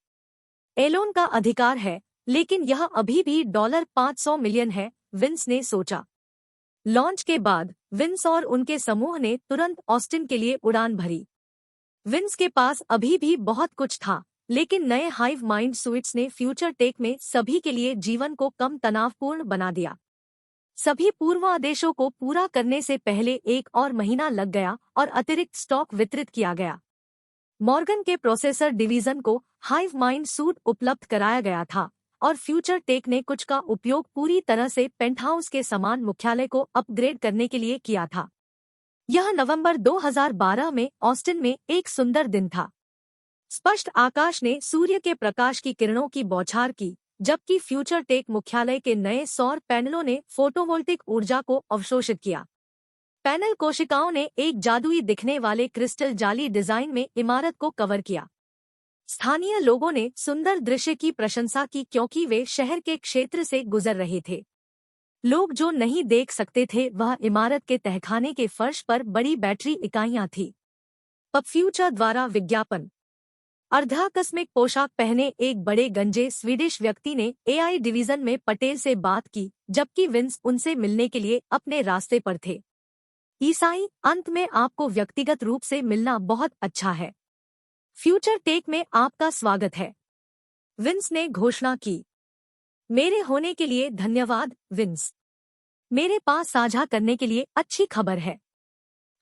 एलोन का अधिकार है, लेकिन यह अभी भी $500 मिलियन है, विंस ने सोचा। लॉन्च के बाद विंस और उनके समूह ने तुरंत ऑस्टिन के लिए उड़ान भरी। विंस के पास अभी भी बहुत कुछ था, लेकिन नए हाइव माइंड सूट्स ने फ्यूचर टेक में सभी के लिए जीवन को कम तनावपूर्ण बना दिया। सभी पूर्वादेशों को पूरा करने से पहले 1 और महीना लग गया और अतिरिक्त स्टॉक वितरित किया गया। मॉर्गन के प्रोसेसर डिवीजन को हाइव माइंड सूट उपलब्ध कराया गया था और फ्यूचर टेक ने कुछ का उपयोग पूरी तरह से पेंटहाउस के समान मुख्यालय को अपग्रेड करने के लिए किया था। यह नवंबर 2012 में ऑस्टिन में एक सुंदर दिन था। स्पष्ट आकाश ने सूर्य के प्रकाश की किरणों की बौछार की, जबकि फ्यूचर टेक मुख्यालय के नए सौर पैनलों ने फोटोवोल्टिक ऊर्जा को अवशोषित किया। पैनल कोशिकाओं ने एक जादुई दिखने वाले क्रिस्टल जाली डिजाइन में इमारत को कवर किया। स्थानीय लोगों ने सुंदर दृश्य की प्रशंसा की क्योंकि वे शहर के क्षेत्र से गुजर रहे थे। लोग जो नहीं देख सकते थे वह इमारत के तहखाने के फर्श पर बड़ी बैटरी इकाइयां थीं। पब फ्यूचर द्वारा विज्ञापन। अर्धाकस्मिक पोशाक पहने एक बड़े गंजे स्वीडिश व्यक्ति ने AI डिवीजन में पटेल से बात की, जबकि विंस उनसे मिलने के लिए अपने रास्ते पर थे। ईसाई, अंत में आपको व्यक्तिगत रूप से मिलना बहुत अच्छा है। फ्यूचर टेक में आपका स्वागत है, विंस ने घोषणा की। मेरे होने के लिए धन्यवाद, विंस। मेरे पास साझा करने के लिए अच्छी खबर है,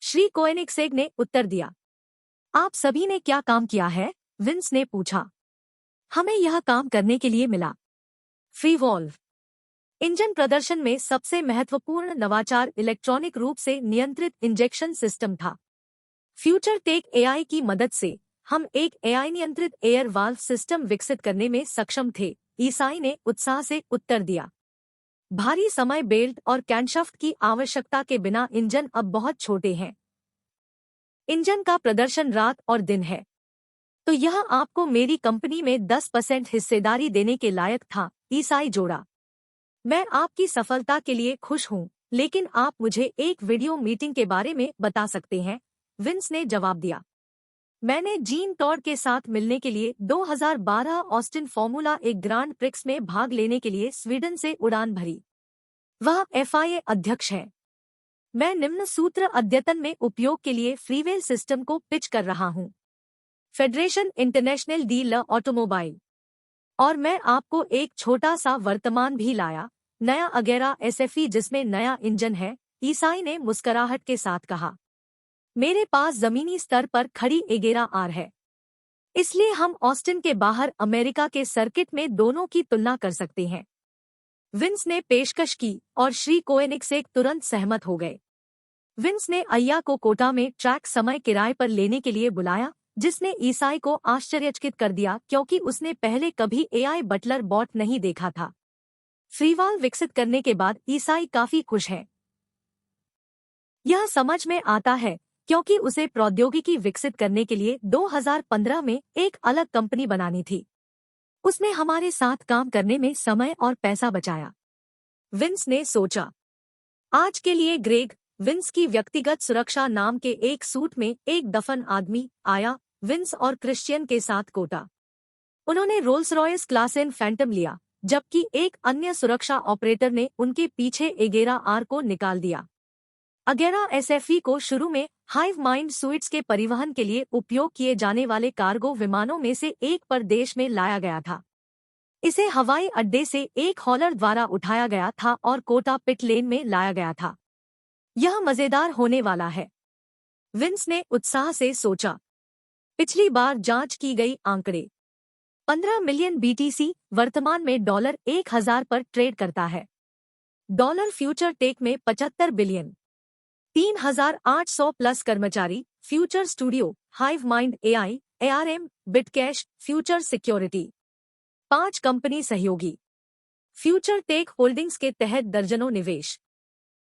श्री कोएनिग्सेग ने उत्तर दिया। आप सभी ने क्या काम किया है? विंस ने पूछा। हमें यह काम करने के लिए मिला। फ्रीवॉल्व इंजन प्रदर्शन में सबसे महत्वपूर्ण नवाचार इलेक्ट्रॉनिक रूप से नियंत्रित इंजेक्शन सिस्टम था। फ्यूचर टेक AI की मदद से हम एक AI नियंत्रित एयर वाल्व सिस्टम विकसित करने में सक्षम थे, ईसाई ने उत्साह से उत्तर दिया। भारी समय बेल्ट और कैनशाफ्ट की आवश्यकता के बिना इंजन अब बहुत छोटे हैं। इंजन का प्रदर्शन रात और दिन है, तो यह आपको मेरी कंपनी में 10% हिस्सेदारी देने के लायक था, ईसाई जोड़ा। मैं आपकी सफलता के लिए खुश हूं, लेकिन आप मुझे एक वीडियो मीटिंग के बारे में बता सकते हैं, विंस ने जवाब दिया। मैंने जीन टॉड के साथ मिलने के लिए 2012 ऑस्टिन फॉर्मूला 1 ग्रांड प्रिक्स में भाग लेने के लिए स्वीडन से उड़ान भरी। वह FIA अध्यक्ष है। मैं निम्न सूत्र अद्यतन में उपयोग के लिए फ्रीवेल सिस्टम को पिच कर रहा हूं। फेडरेशन इंटरनेशनल डी ल ऑटोमोबाइल। और मैं आपको एक छोटा सा वर्तमान भी लाया, नया अगेरा SFE जिसमें नया इंजन है, ईसाई ने मुस्कुराहट के साथ कहा। मेरे पास जमीनी स्तर पर खड़ी एगेरा R है, इसलिए हम ऑस्टिन के बाहर अमेरिका के सर्किट में दोनों की तुलना कर सकते हैं। विंस ने पेशकश की और श्री कोएनिग्सेग तुरंत सहमत हो गए। विंस ने अय्या को कोटा में ट्रैक समय किराए पर लेने के लिए बुलाया, जिसने ईसाई को आश्चर्यचकित कर दिया क्योंकि उसने पहले कभी AI बटलर बॉट नहीं देखा था। फ्रीवाल विकसित करने के बाद ईसाई काफी खुश है। यह समझ में आता है क्योंकि उसे प्रौद्योगिकी विकसित करने के लिए 2015 में एक अलग कंपनी बनानी थी। उसने हमारे साथ काम करने में समय और पैसा बचाया, विंस ने सोचा। आज के लिए ग्रेग, विंस की व्यक्तिगत सुरक्षा नाम के एक सूट में एक दफन आदमी आया विंस और क्रिश्चियन के साथ कोटा। उन्होंने Rolls Royce class N Phantom लिया, जबकि एक अन्य सुरक्षा ऑपरेटर ने उनके पीछे एगेरा R को निकाल दिया। अगेरा SFE को शुरू में हाइव माइंड सूट्स के परिवहन के लिए उपयोग किए जाने वाले कार्गो विमानों में से एक पर देश में लाया गया था। इसे हवाई अड्डे से एक हॉलर द्वारा उठाया गया था और कोटा पिट लेन में लाया गया था। यह मजेदार होने वाला है, विंस ने उत्साह से सोचा। पिछली बार जांच की गई आंकड़े 15 मिलियन BTC वर्तमान में $1000 पर ट्रेड करता है। डॉलर फ्यूचर टेक में 75 बिलियन। 3800 प्लस कर्मचारी। Future studio, hive mind AI, ARM, Bitcash, future security. 5 company सहयोगी। फ्यूचर टेक होल्डिंग्स के तहत दर्जनों निवेश।